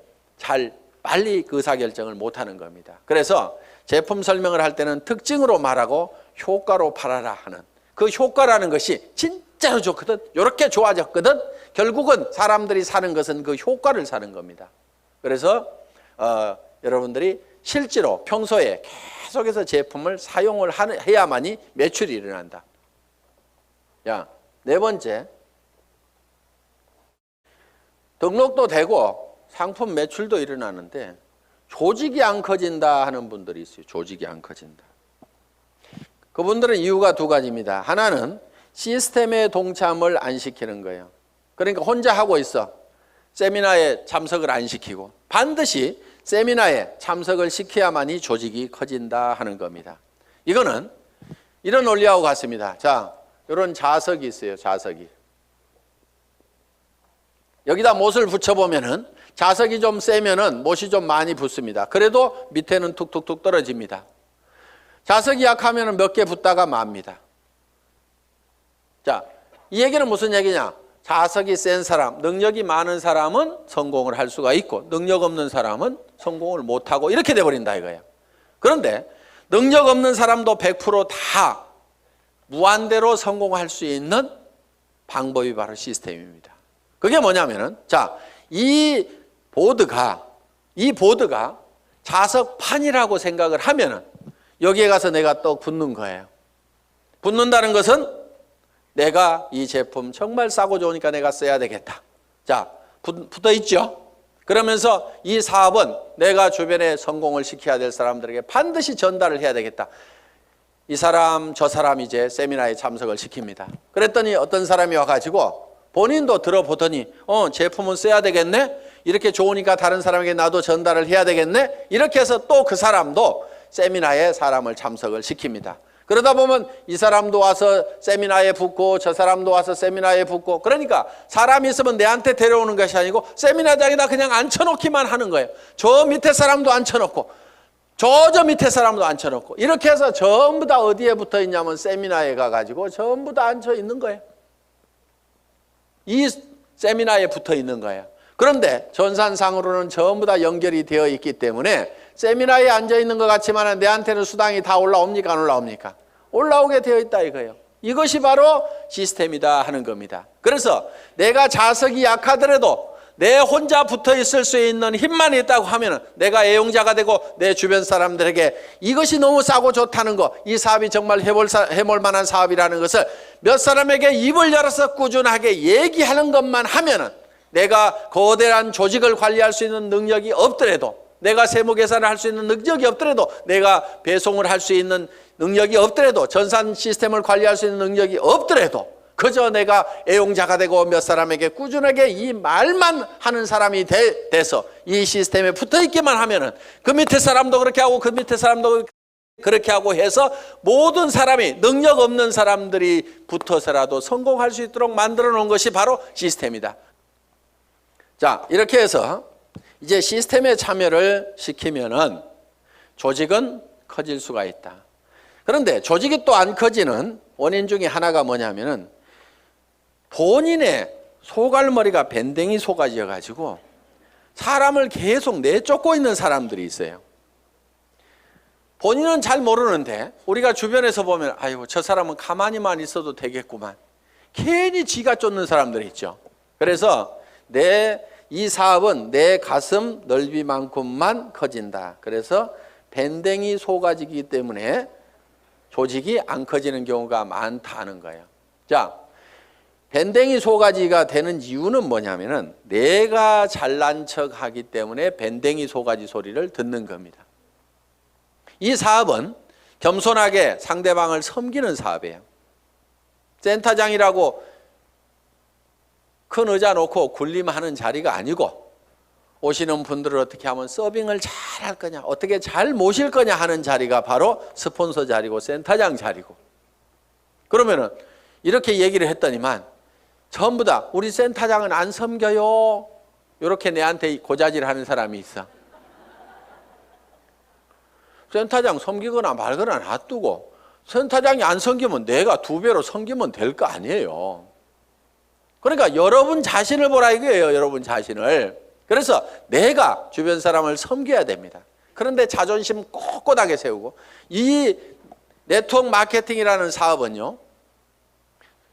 빨리 의사결정을 못하는 겁니다. 그래서 제품 설명을 할 때는 특징으로 말하고 효과로 팔아라 하는, 그 효과라는 것이 진짜로 좋거든, 이렇게 좋아졌거든, 결국은 사람들이 사는 것은 그 효과를 사는 겁니다. 그래서 여러분들이 실제로 평소에 계속해서 제품을 사용을 해야만이 매출이 일어난다. 야, 네 번째, 등록도 되고 상품 매출도 일어나는데 조직이 안 커진다 하는 분들이 있어요. 조직이 안 커진다. 그분들은 이유가 두 가지입니다. 하나는 시스템에 동참을 안 시키는 거예요. 그러니까 혼자 하고 있어. 세미나에 참석을 안 시키고, 반드시 세미나에 참석을 시켜야만이 조직이 커진다 하는 겁니다. 이거는 이런 원리하고 같습니다. 자, 이런 자석이 있어요. 자석이. 여기다 못을 붙여보면은 자석이 좀 세면은 못이 좀 많이 붙습니다. 그래도 밑에는 툭툭툭 떨어집니다. 자석이 약하면은 몇 개 붙다가 맙니다. 자, 이 얘기는 무슨 얘기냐? 자석이 센 사람, 능력이 많은 사람은 성공을 할 수가 있고 능력 없는 사람은 성공을 못하고 이렇게 돼버린다 이거예요. 그런데 능력 없는 사람도 100% 무한대로 성공할 수 있는 방법이 바로 시스템입니다. 그게 뭐냐면은, 자, 이 보드가 자석판이라고 생각을 하면은 여기에 가서 내가 또 붙는 거예요. 붙는다는 것은 내가 이 제품 정말 싸고 좋으니까 내가 써야 되겠다. 자, 붙어 있죠? 그러면서 이 사업은 내가 주변에 성공을 시켜야 될 사람들에게 반드시 전달을 해야 되겠다. 이 사람 저 사람 이제 세미나에 참석을 시킵니다. 그랬더니 어떤 사람이 와가지고 본인도 들어보더니 제품은 써야 되겠네? 이렇게 좋으니까 다른 사람에게 나도 전달을 해야 되겠네? 이렇게 해서 또 그 사람도 세미나에 사람을 참석을 시킵니다. 그러다 보면 이 사람도 와서 세미나에 붙고 저 사람도 와서 세미나에 붙고, 그러니까 사람이 있으면 내한테 데려오는 것이 아니고 세미나장에다 그냥 앉혀놓기만 하는 거예요. 저 밑에 사람도 앉혀놓고 저 밑에 사람도 앉혀놓고 이렇게 해서 전부 다 어디에 붙어 있냐면 세미나에 가가지고 전부 다 앉혀 있는 거예요. 이 세미나에 붙어 있는 거예요. 그런데 전산상으로는 전부 다 연결이 되어 있기 때문에 세미나에 앉아 있는 것 같지만 내한테는 수당이 다 올라옵니까? 안 올라옵니까? 올라오게 되어 있다 이거예요. 이것이 바로 시스템이다 하는 겁니다. 그래서 내가 자석이 약하더라도 내 혼자 붙어 있을 수 있는 힘만 있다고 하면 내가 애용자가 되고 내 주변 사람들에게 이것이 너무 싸고 좋다는 거, 이 사업이 정말 해볼 만한 사업이라는 것을 몇 사람에게 입을 열어서 꾸준하게 얘기하는 것만 하면은 내가 거대한 조직을 관리할 수 있는 능력이 없더라도, 내가 세무 계산을 할 수 있는 능력이 없더라도, 내가 배송을 할 수 있는 능력이 없더라도, 전산 시스템을 관리할 수 있는 능력이 없더라도 그저 내가 애용자가 되고 몇 사람에게 꾸준하게 이 말만 하는 사람이 돼서 이 시스템에 붙어 있기만 하면은 그 밑에 사람도 그렇게 하고 그 밑에 사람도 그렇게 하고 해서 모든 사람이, 능력 없는 사람들이 붙어서라도 성공할 수 있도록 만들어 놓은 것이 바로 시스템이다. 자, 이렇게 해서 이제 시스템에 참여를 시키면은 조직은 커질 수가 있다. 그런데 조직이 또 안 커지는 원인 중에 하나가 뭐냐면은 본인의 소갈머리가 밴댕이 소가지여가지고 사람을 계속 내쫓고 있는 사람들이 있어요. 본인은 잘 모르는데 우리가 주변에서 보면 아이고 저 사람은 가만히만 있어도 되겠구만. 괜히 지가 쫓는 사람들이 있죠. 그래서 이 사업은 내 가슴 넓이만큼만 커진다. 그래서 밴댕이 소가지이기 때문에 조직이 안 커지는 경우가 많다는 거예요. 자, 밴댕이 소가지가 되는 이유는 뭐냐면은 내가 잘난 척 하기 때문에 밴댕이 소가지 소리를 듣는 겁니다. 이 사업은 겸손하게 상대방을 섬기는 사업이에요. 센터장이라고 큰 의자 놓고 군림하는 자리가 아니고 오시는 분들을 어떻게 하면 서빙을 잘 할 거냐, 어떻게 잘 모실 거냐 하는 자리가 바로 스폰서 자리고 센터장 자리고, 그러면은 이렇게 얘기를 했더니만 전부 다 우리 센터장은 안 섬겨요. 이렇게 내한테 고자질 하는 사람이 있어. 센터장 섬기거나 말거나 놔두고 센터장이 안 섬기면 내가 2배로 섬기면 될 거 아니에요. 그러니까 여러분 자신을 보라 이거예요. 여러분 자신을. 그래서 내가 주변 사람을 섬겨야 됩니다. 그런데 자존심 꼿꼿하게 세우고, 이 네트워크 마케팅이라는 사업은요,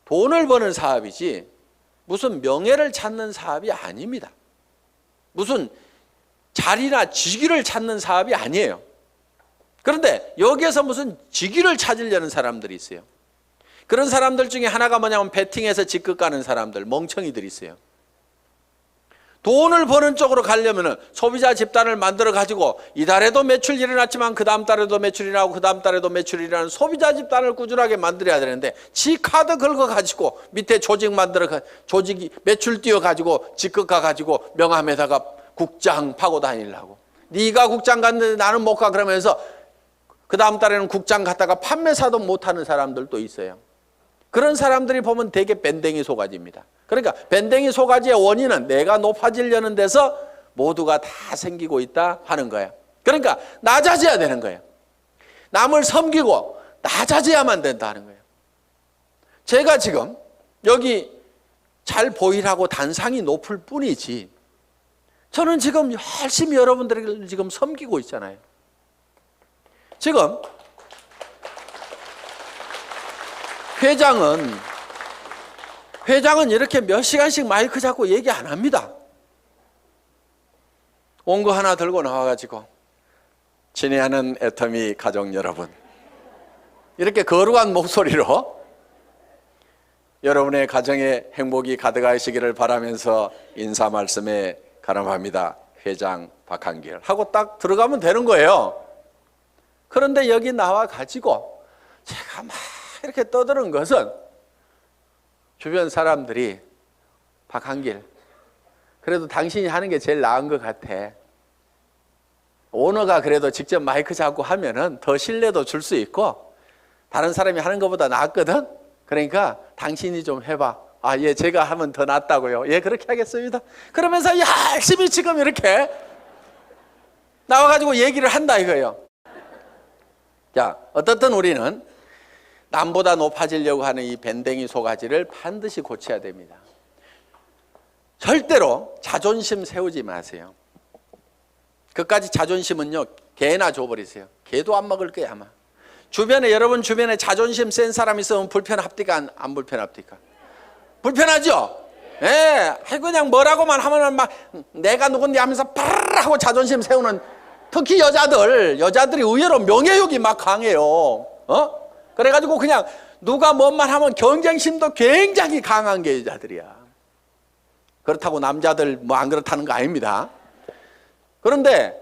돈을 버는 사업이지 무슨 명예를 찾는 사업이 아닙니다. 무슨 자리나 직위를 찾는 사업이 아니에요. 그런데 여기에서 무슨 직위를 찾으려는 사람들이 있어요. 그런 사람들 중에 하나가 뭐냐면 베팅해서 직급 가는 사람들, 멍청이들이 있어요. 돈을 버는 쪽으로 가려면 소비자 집단을 만들어 가지고 이달에도 매출이 일어났지만 그 다음 달에도 매출이 나고 그 다음 달에도 매출이 일어나는 소비자 집단을 꾸준하게 만들어야 되는데, 지 카드 긁어 가지고 밑에 조직 만들어 조직이 매출 띄워 가지고 직급 가 가지고 명함에다가 국장 파고 다니려고. 네가 국장 갔는데 나는 못 가 그러면서 그 다음 달에는 국장 갔다가 판매사도 못하는 사람들도 있어요. 그런 사람들이 보면 되게 밴댕이 소가지입니다. 그러니까 밴댕이 소가지의 원인은 내가 높아지려는 데서 모두가 다 생기고 있다 하는 거예요. 그러니까 낮아져야 되는 거예요. 남을 섬기고 낮아져야만 된다는 거예요. 제가 지금 여기 잘 보이라고 단상이 높을 뿐이지 저는 지금 열심히 여러분들을 지금 섬기고 있잖아요. 지금 회장은 이렇게 몇 시간씩 마이크 잡고 얘기 안 합니다. 온 거 하나 들고 나와가지고 친애하는 애터미 가족 여러분, 이렇게 거룩한 목소리로 여러분의 가정에 행복이 가득하시기를 바라면서 인사 말씀에 가름합니다. 회장 박한길 하고 딱 들어가면 되는 거예요. 그런데 여기 나와가지고 제가 막 이렇게 떠드는 것은 주변 사람들이 박한길, 그래도 당신이 하는 게 제일 나은 것 같아. 오너가 그래도 직접 마이크 잡고 하면은 더 신뢰도 줄 수 있고 다른 사람이 하는 것보다 낫거든. 그러니까 당신이 좀 해봐. 아, 예, 제가 하면 더 낫다고요. 예, 그렇게 하겠습니다. 그러면서 열심히 지금 이렇게 나와가지고 얘기를 한다 이거예요. 자, 어떻든 우리는 남보다 높아지려고 하는 이 밴댕이 소가지를 반드시 고쳐야 됩니다. 절대로 자존심 세우지 마세요. 그까지 자존심은요, 개나 줘버리세요. 개도 안 먹을 거야 아마. 여러분 주변에 자존심 센 사람 있으면 불편합니까? 안 불편합니까? 불편하죠? 예, 그냥 뭐라고만 하면은 막 내가 누군데 하면서 파르르 하고 자존심 세우는, 특히 여자들이 의외로 명예욕이 막 강해요. 그래가지고 그냥 누가 뭔 말 하면 경쟁심도 굉장히 강한 게 여자들이야. 그렇다고 남자들 뭐 안 그렇다는 거 아닙니다. 그런데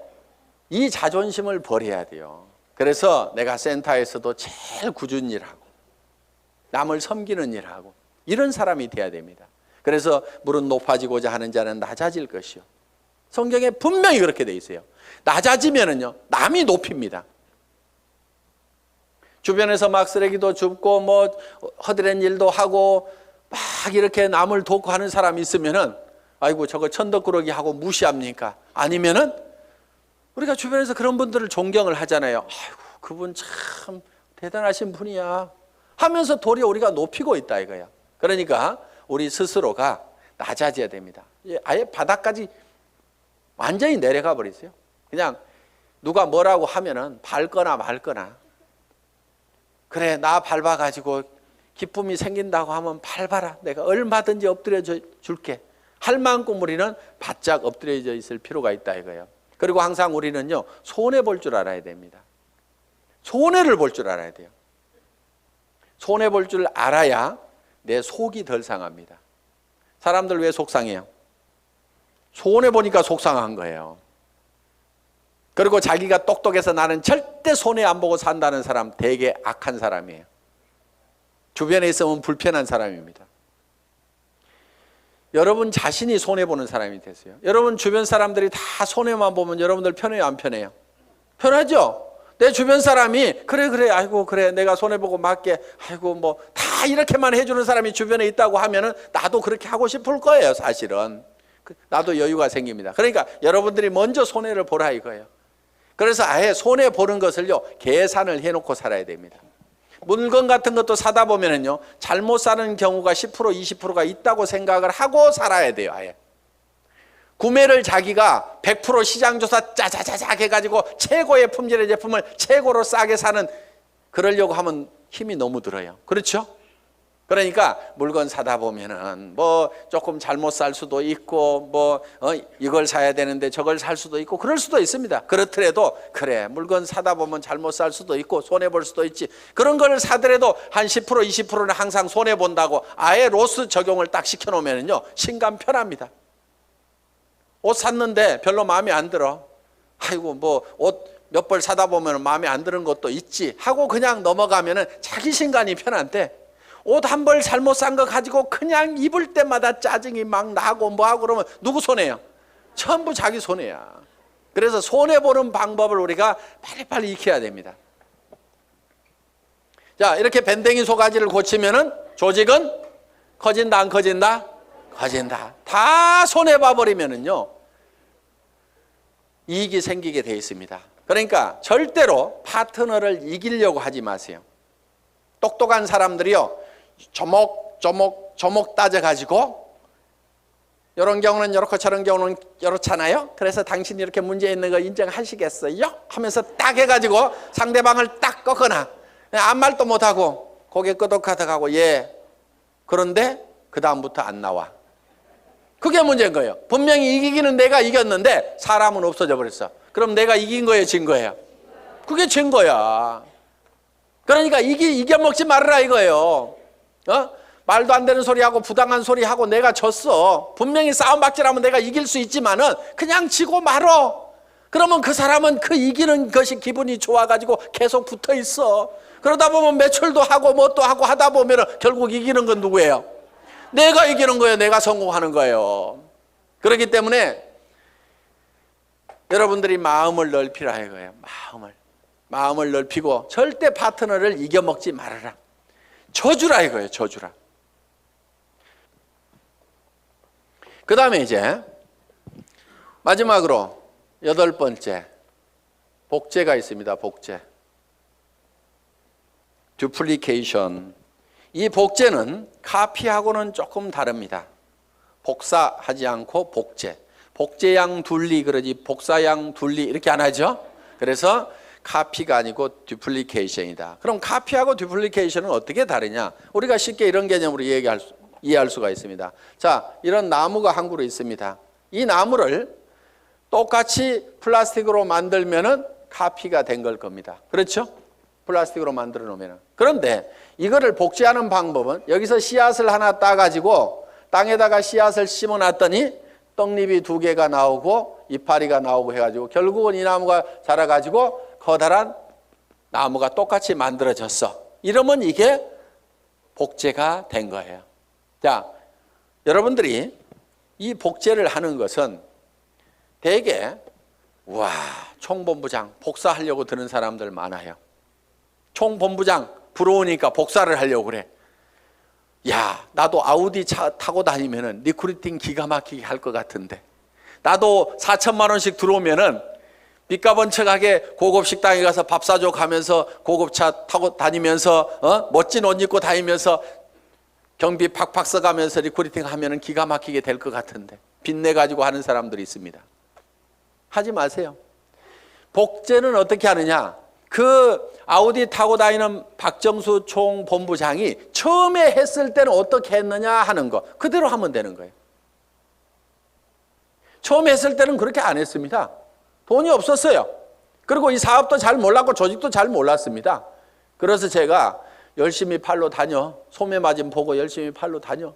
이 자존심을 버려야 돼요. 그래서 내가 센터에서도 제일 꾸준히 일하고 남을 섬기는 일하고 이런 사람이 돼야 됩니다. 그래서 무릇 높아지고자 하는 자는 낮아질 것이요. 성경에 분명히 그렇게 돼 있어요. 낮아지면은요, 남이 높입니다. 주변에서 막 쓰레기도 줍고 뭐 허드렛 일도 하고 막 이렇게 남을 돕고 하는 사람이 있으면은 아이고 저거 천덕꾸러기 하고 무시합니까? 아니면은 우리가 주변에서 그런 분들을 존경을 하잖아요. 아이고 그분 참 대단하신 분이야 하면서 도리어 우리가 높이고 있다 이거야. 그러니까 우리 스스로가 낮아져야 됩니다. 아예 바닥까지 완전히 내려가 버리세요. 그냥 누가 뭐라고 하면은 밟거나 말거나. 그래 나 밟아가지고 기쁨이 생긴다고 하면 밟아라. 내가 얼마든지 엎드려 줄게. 할 만큼 우리는 바짝 엎드려져 있을 필요가 있다 이거예요. 그리고 항상 우리는요 손해 볼 줄 알아야 됩니다. 손해를 볼 줄 알아야 돼요. 손해 볼 줄 알아야 내 속이 덜 상합니다. 사람들 왜 속상해요? 손해 보니까 속상한 거예요. 그리고 자기가 똑똑해서 나는 절대 손해 안 보고 산다는 사람 되게 악한 사람이에요. 주변에 있으면 불편한 사람입니다. 여러분 자신이 손해보는 사람이 되세요. 여러분 주변 사람들이 다 손해만 보면 여러분들 편해요 안 편해요? 편하죠? 내 주변 사람이 그래 아이고 그래 내가 손해보고 맞게 아이고 뭐 다 이렇게만 해주는 사람이 주변에 있다고 하면은 나도 그렇게 하고 싶을 거예요. 사실은 나도 여유가 생깁니다. 그러니까 여러분들이 먼저 손해를 보라 이거예요. 그래서 아예 손해보는 것을요 계산을 해놓고 살아야 됩니다. 물건 같은 것도 사다 보면은요 잘못 사는 경우가 10% 20%가 있다고 생각을 하고 살아야 돼요. 아예 구매를 자기가 100% 시장조사 짜자자작 해가지고 최고의 품질의 제품을 최고로 싸게 사는 그러려고 하면 힘이 너무 들어요. 그렇죠? 그러니까 물건 사다 보면은 뭐 조금 잘못 살 수도 있고 뭐 이걸 사야 되는데 저걸 살 수도 있고 그럴 수도 있습니다. 그렇더라도 그래 물건 사다 보면 잘못 살 수도 있고 손해 볼 수도 있지. 그런 걸 사더라도 한 10% 20%는 항상 손해 본다고 아예 로스 적용을 딱 시켜 놓으면은요 신감 편합니다. 옷 샀는데 별로 마음에 안 들어. 아이고 뭐 옷 몇 벌 사다 보면 마음에 안 드는 것도 있지 하고 그냥 넘어가면은 자기 신간이 편한데 옷 한 벌 잘못 산 거 가지고 그냥 입을 때마다 짜증이 막 나고 뭐하고 그러면 누구 손해요? 전부 자기 손해야. 그래서 손해보는 방법을 우리가 빨리빨리 익혀야 됩니다. 자 이렇게 밴댕이 소가지를 고치면은 조직은 커진다 안 커진다? 커진다. 다 손해봐 버리면은요 이익이 생기게 돼 있습니다. 그러니까 절대로 파트너를 이기려고 하지 마세요. 똑똑한 사람들이요 조목 따져가지고 이런 경우는 이렇고 저런 경우는 이렇잖아요. 그래서 당신이 이렇게 문제 있는 거 인정하시겠어요? 하면서 딱 해가지고 상대방을 딱 꺾거나 아무 말도 못하고 고개 끄덕하다가고 예 그런데 그 다음부터 안 나와. 그게 문제인 거예요. 분명히 이기기는 내가 이겼는데 사람은 없어져 버렸어. 그럼 내가 이긴 거예요 진 거예요? 그게 진 거야. 그러니까 이겨먹지 말아라 이거예요. 말도 안 되는 소리하고 부당한 소리하고 내가 졌어. 분명히 싸움박질하면 내가 이길 수 있지만은 그냥 지고 말어. 그러면 그 사람은 그 이기는 것이 기분이 좋아가지고 계속 붙어 있어. 그러다 보면 매출도 하고 뭣도 하고 하다 보면은 결국 이기는 건 누구예요? 내가 이기는 거예요. 내가 성공하는 거예요. 그렇기 때문에 여러분들이 마음을 넓히라 이거예요. 마음을 넓히고 절대 파트너를 이겨먹지 말아라. 져주라 이거예요. 져주라. 그 다음에 이제 마지막으로 8번째 복제가 있습니다. 복제. 듀플리케이션. 이 복제는 카피하고는 조금 다릅니다. 복사하지 않고 복제. 복제양 둘리 그러지 복사양 둘리 이렇게 안 하죠. 그래서 카피가 아니고 듀플리케이션이다. 그럼 카피하고 듀플리케이션은 어떻게 다르냐? 우리가 쉽게 이런 개념으로 얘기할 수 이해할 수가 있습니다. 자, 이런 나무가 한 그루 있습니다. 이 나무를 똑같이 플라스틱으로 만들면은 카피가 된 걸 겁니다. 그렇죠? 플라스틱으로 만들어 놓으면. 그런데 이거를 복제하는 방법은 여기서 씨앗을 하나 따가지고 땅에다가 씨앗을 심어 놨더니 떡잎이 2개가 나오고 이파리가 나오고 해가지고 결국은 이 나무가 자라가지고 커다란 나무가 똑같이 만들어졌어. 이러면 이게 복제가 된 거예요. 자, 여러분들이 이 복제를 하는 것은 대개 와, 총본부장 복사하려고 드는 사람들 많아요. 총본부장 부러우니까 복사를 하려고 그래. 야, 나도 아우디 차 타고 다니면은 리크루팅 기가 막히게 할 것 같은데, 나도 4천만 원씩 들어오면은 빚값 번쩍하게 고급 식당에 가서 밥 사줘 가면서 고급차 타고 다니면서 멋진 옷 입고 다니면서 경비 팍팍 써가면서 리크루팅 하면은 기가 막히게 될 것 같은데 빚내 가지고 하는 사람들이 있습니다. 하지 마세요. 복제는 어떻게 하느냐? 그 아우디 타고 다니는 박정수 총본부장이 처음에 했을 때는 어떻게 했느냐 하는 거 그대로 하면 되는 거예요. 처음에 했을 때는 그렇게 안 했습니다. 돈이 없었어요. 그리고 이 사업도 잘 몰랐고 조직도 잘 몰랐습니다. 그래서 제가 열심히 팔로 다녀. 소매 마진 보고 열심히 팔로 다녀.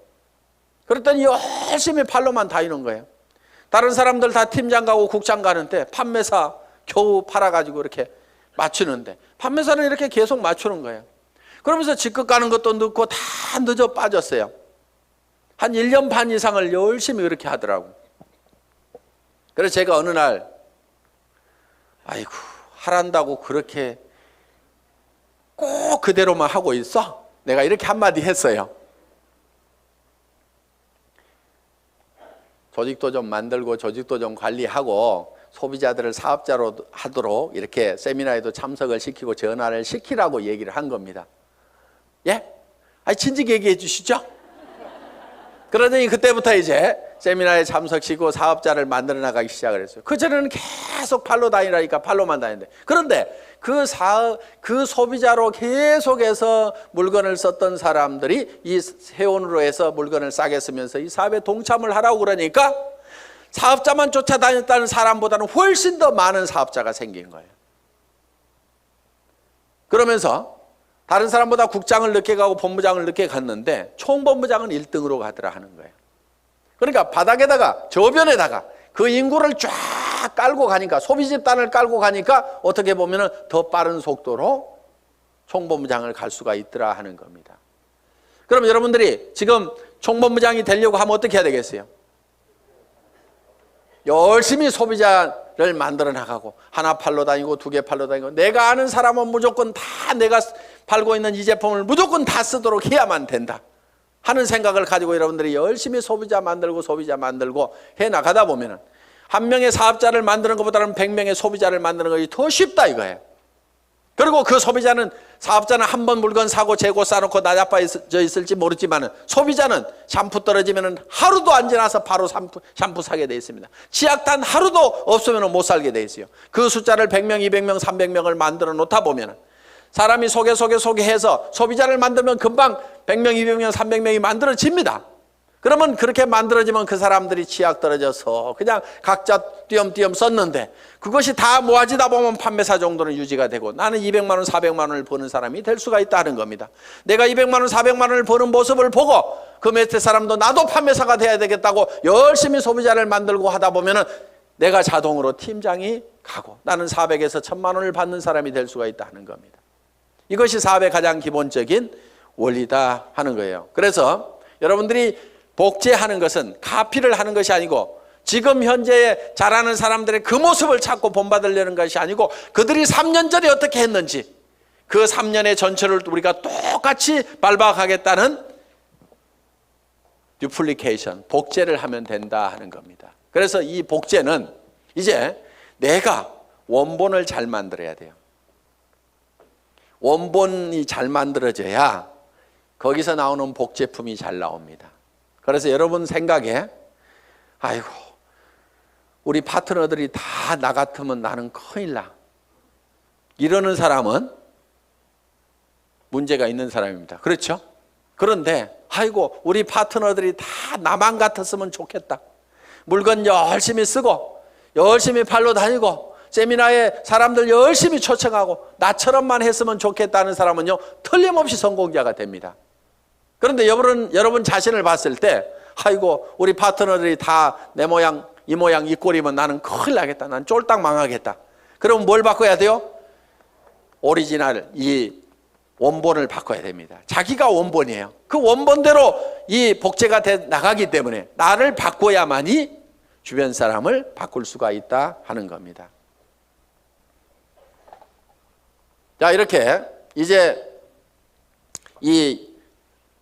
그랬더니 열심히 팔로만 다니는 거예요. 다른 사람들 다 팀장 가고 국장 가는데 판매사 겨우 팔아가지고 이렇게 맞추는데 판매사는 이렇게 계속 맞추는 거예요. 그러면서 직급 가는 것도 늦고 다 늦어 빠졌어요. 한 1년 반 이상을 열심히 그렇게 하더라고. 그래서 제가 어느 날 아이고 하란다고 그렇게 꼭 그대로만 하고 있어? 내가 이렇게 한마디 했어요. 조직도 좀 만들고 조직도 좀 관리하고 소비자들을 사업자로 하도록 이렇게 세미나에도 참석을 시키고 전화를 시키라고 얘기를 한 겁니다. 예? 아니 진즉 얘기해 주시죠. 그러더니 그때부터 이제 세미나에 참석시키고 사업자를 만들어 나가기 시작을 했어요. 그전에는 계속 팔로 다니라니까 팔로만 다니는데, 그런데 그 소비자로 계속해서 물건을 썼던 사람들이 이 세원으로 해서 물건을 싸게 쓰면서 이 사업에 동참을 하라고 그러니까 사업자만 쫓아다녔다는 사람보다는 훨씬 더 많은 사업자가 생긴 거예요. 그러면서 다른 사람보다 국장을 늦게 가고 본부장을 늦게 갔는데 총본부장은 1등으로 가더라 하는 거예요. 그러니까 바닥에다가 저변에다가 그 인구를 쫙 깔고 가니까, 소비 집단을 깔고 가니까 어떻게 보면 더 빠른 속도로 총본부장을 갈 수가 있더라 하는 겁니다. 그럼 여러분들이 지금 총본부장이 되려고 하면 어떻게 해야 되겠어요? 열심히 소비자를 만들어 나가고 하나 팔러 다니고 2개 팔러 다니고 내가 아는 사람은 무조건 다 내가 팔고 있는 이 제품을 무조건 다 쓰도록 해야만 된다 하는 생각을 가지고 여러분들이 열심히 소비자 만들고 해 나가다 보면은 한 명의 사업자를 만드는 것보다는 100명의 소비자를 만드는 것이 더 쉽다 이거예요. 그리고 그 사업자는 한 번 물건 사고 재고 싸놓고 나자빠져 있을지 모르지만 소비자는 샴푸 떨어지면 하루도 안 지나서 바로 샴푸 사게 돼 있습니다. 치약단 하루도 없으면 못 살게 돼 있어요. 그 숫자를 100명, 200명, 300명을 만들어 놓다 보면 사람이 소개해서 소비자를 만들면 금방 100명, 200명, 300명이 만들어집니다. 그러면 그렇게 만들어지면 그 사람들이 치약 떨어져서 그냥 각자 띄엄띄엄 썼는데 그것이 다 모아지다 보면 판매사 정도는 유지가 되고 나는 200만 원, 400만 원을 버는 사람이 될 수가 있다는 겁니다. 내가 200만 원, 400만 원을 버는 모습을 보고 그 밑에 사람도 나도 판매사가 돼야 되겠다고 열심히 소비자를 만들고 하다 보면 내가 자동으로 팀장이 가고 나는 400에서 1000만 원을 받는 사람이 될 수가 있다는 겁니다. 이것이 사업의 가장 기본적인 원리다 하는 거예요. 그래서 여러분들이 복제하는 것은 카피를 하는 것이 아니고 지금 현재 잘하는 사람들의 그 모습을 찾고 본받으려는 것이 아니고 그들이 3년 전에 어떻게 했는지 그 3년의 전체를 우리가 똑같이 밟아가겠다는 듀플리케이션, 복제를 하면 된다 하는 겁니다. 그래서 이 복제는 이제 내가 원본을 잘 만들어야 돼요. 원본이 잘 만들어져야 거기서 나오는 복제품이 잘 나옵니다. 그래서 여러분 생각에 아이고 우리 파트너들이 다 나 같으면 나는 큰일 나 이러는 사람은 문제가 있는 사람입니다. 그렇죠? 그런데 아이고 우리 파트너들이 다 나만 같았으면 좋겠다. 물건 열심히 쓰고 열심히 팔러 다니고 세미나에 사람들 열심히 초청하고 나처럼만 했으면 좋겠다는 사람은요 틀림없이 성공자가 됩니다. 그런데 여러분 자신을 봤을 때 아이고 우리 파트너들이 다 내 모양 이 모양 이 꼴이면 나는 큰일 나겠다. 난 쫄딱 망하겠다. 그럼 뭘 바꿔야 돼요? 오리지널 이 원본을 바꿔야 됩니다. 자기가 원본이에요. 그 원본대로 이 복제가 돼 나가기 때문에 나를 바꿔야만이 주변 사람을 바꿀 수가 있다 하는 겁니다. 자, 이렇게 이제 이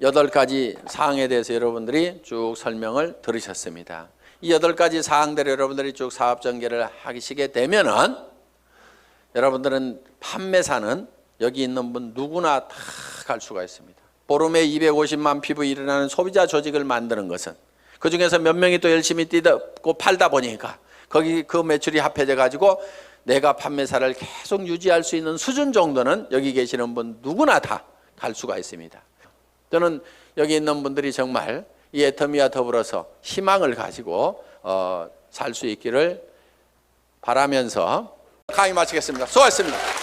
8가지 사항에 대해서 여러분들이 쭉 설명을 들으셨습니다. 이 8가지 사항대로 여러분들이 쭉 사업 전개를 하시게 되면은 여러분들은 판매사는 여기 있는 분 누구나 다 갈 수가 있습니다. 보름에 250만 피부 일어나는 소비자 조직을 만드는 것은 그 중에서 몇 명이 또 열심히 뛰고 팔다 보니까 거기 그 매출이 합해져 가지고 내가 판매사를 계속 유지할 수 있는 수준 정도는 여기 계시는 분 누구나 다 갈 수가 있습니다. 저는 여기 있는 분들이 정말 이 애터미와 더불어서 희망을 가지고 살 수 있기를 바라면서 강의 마치겠습니다. 수고하셨습니다.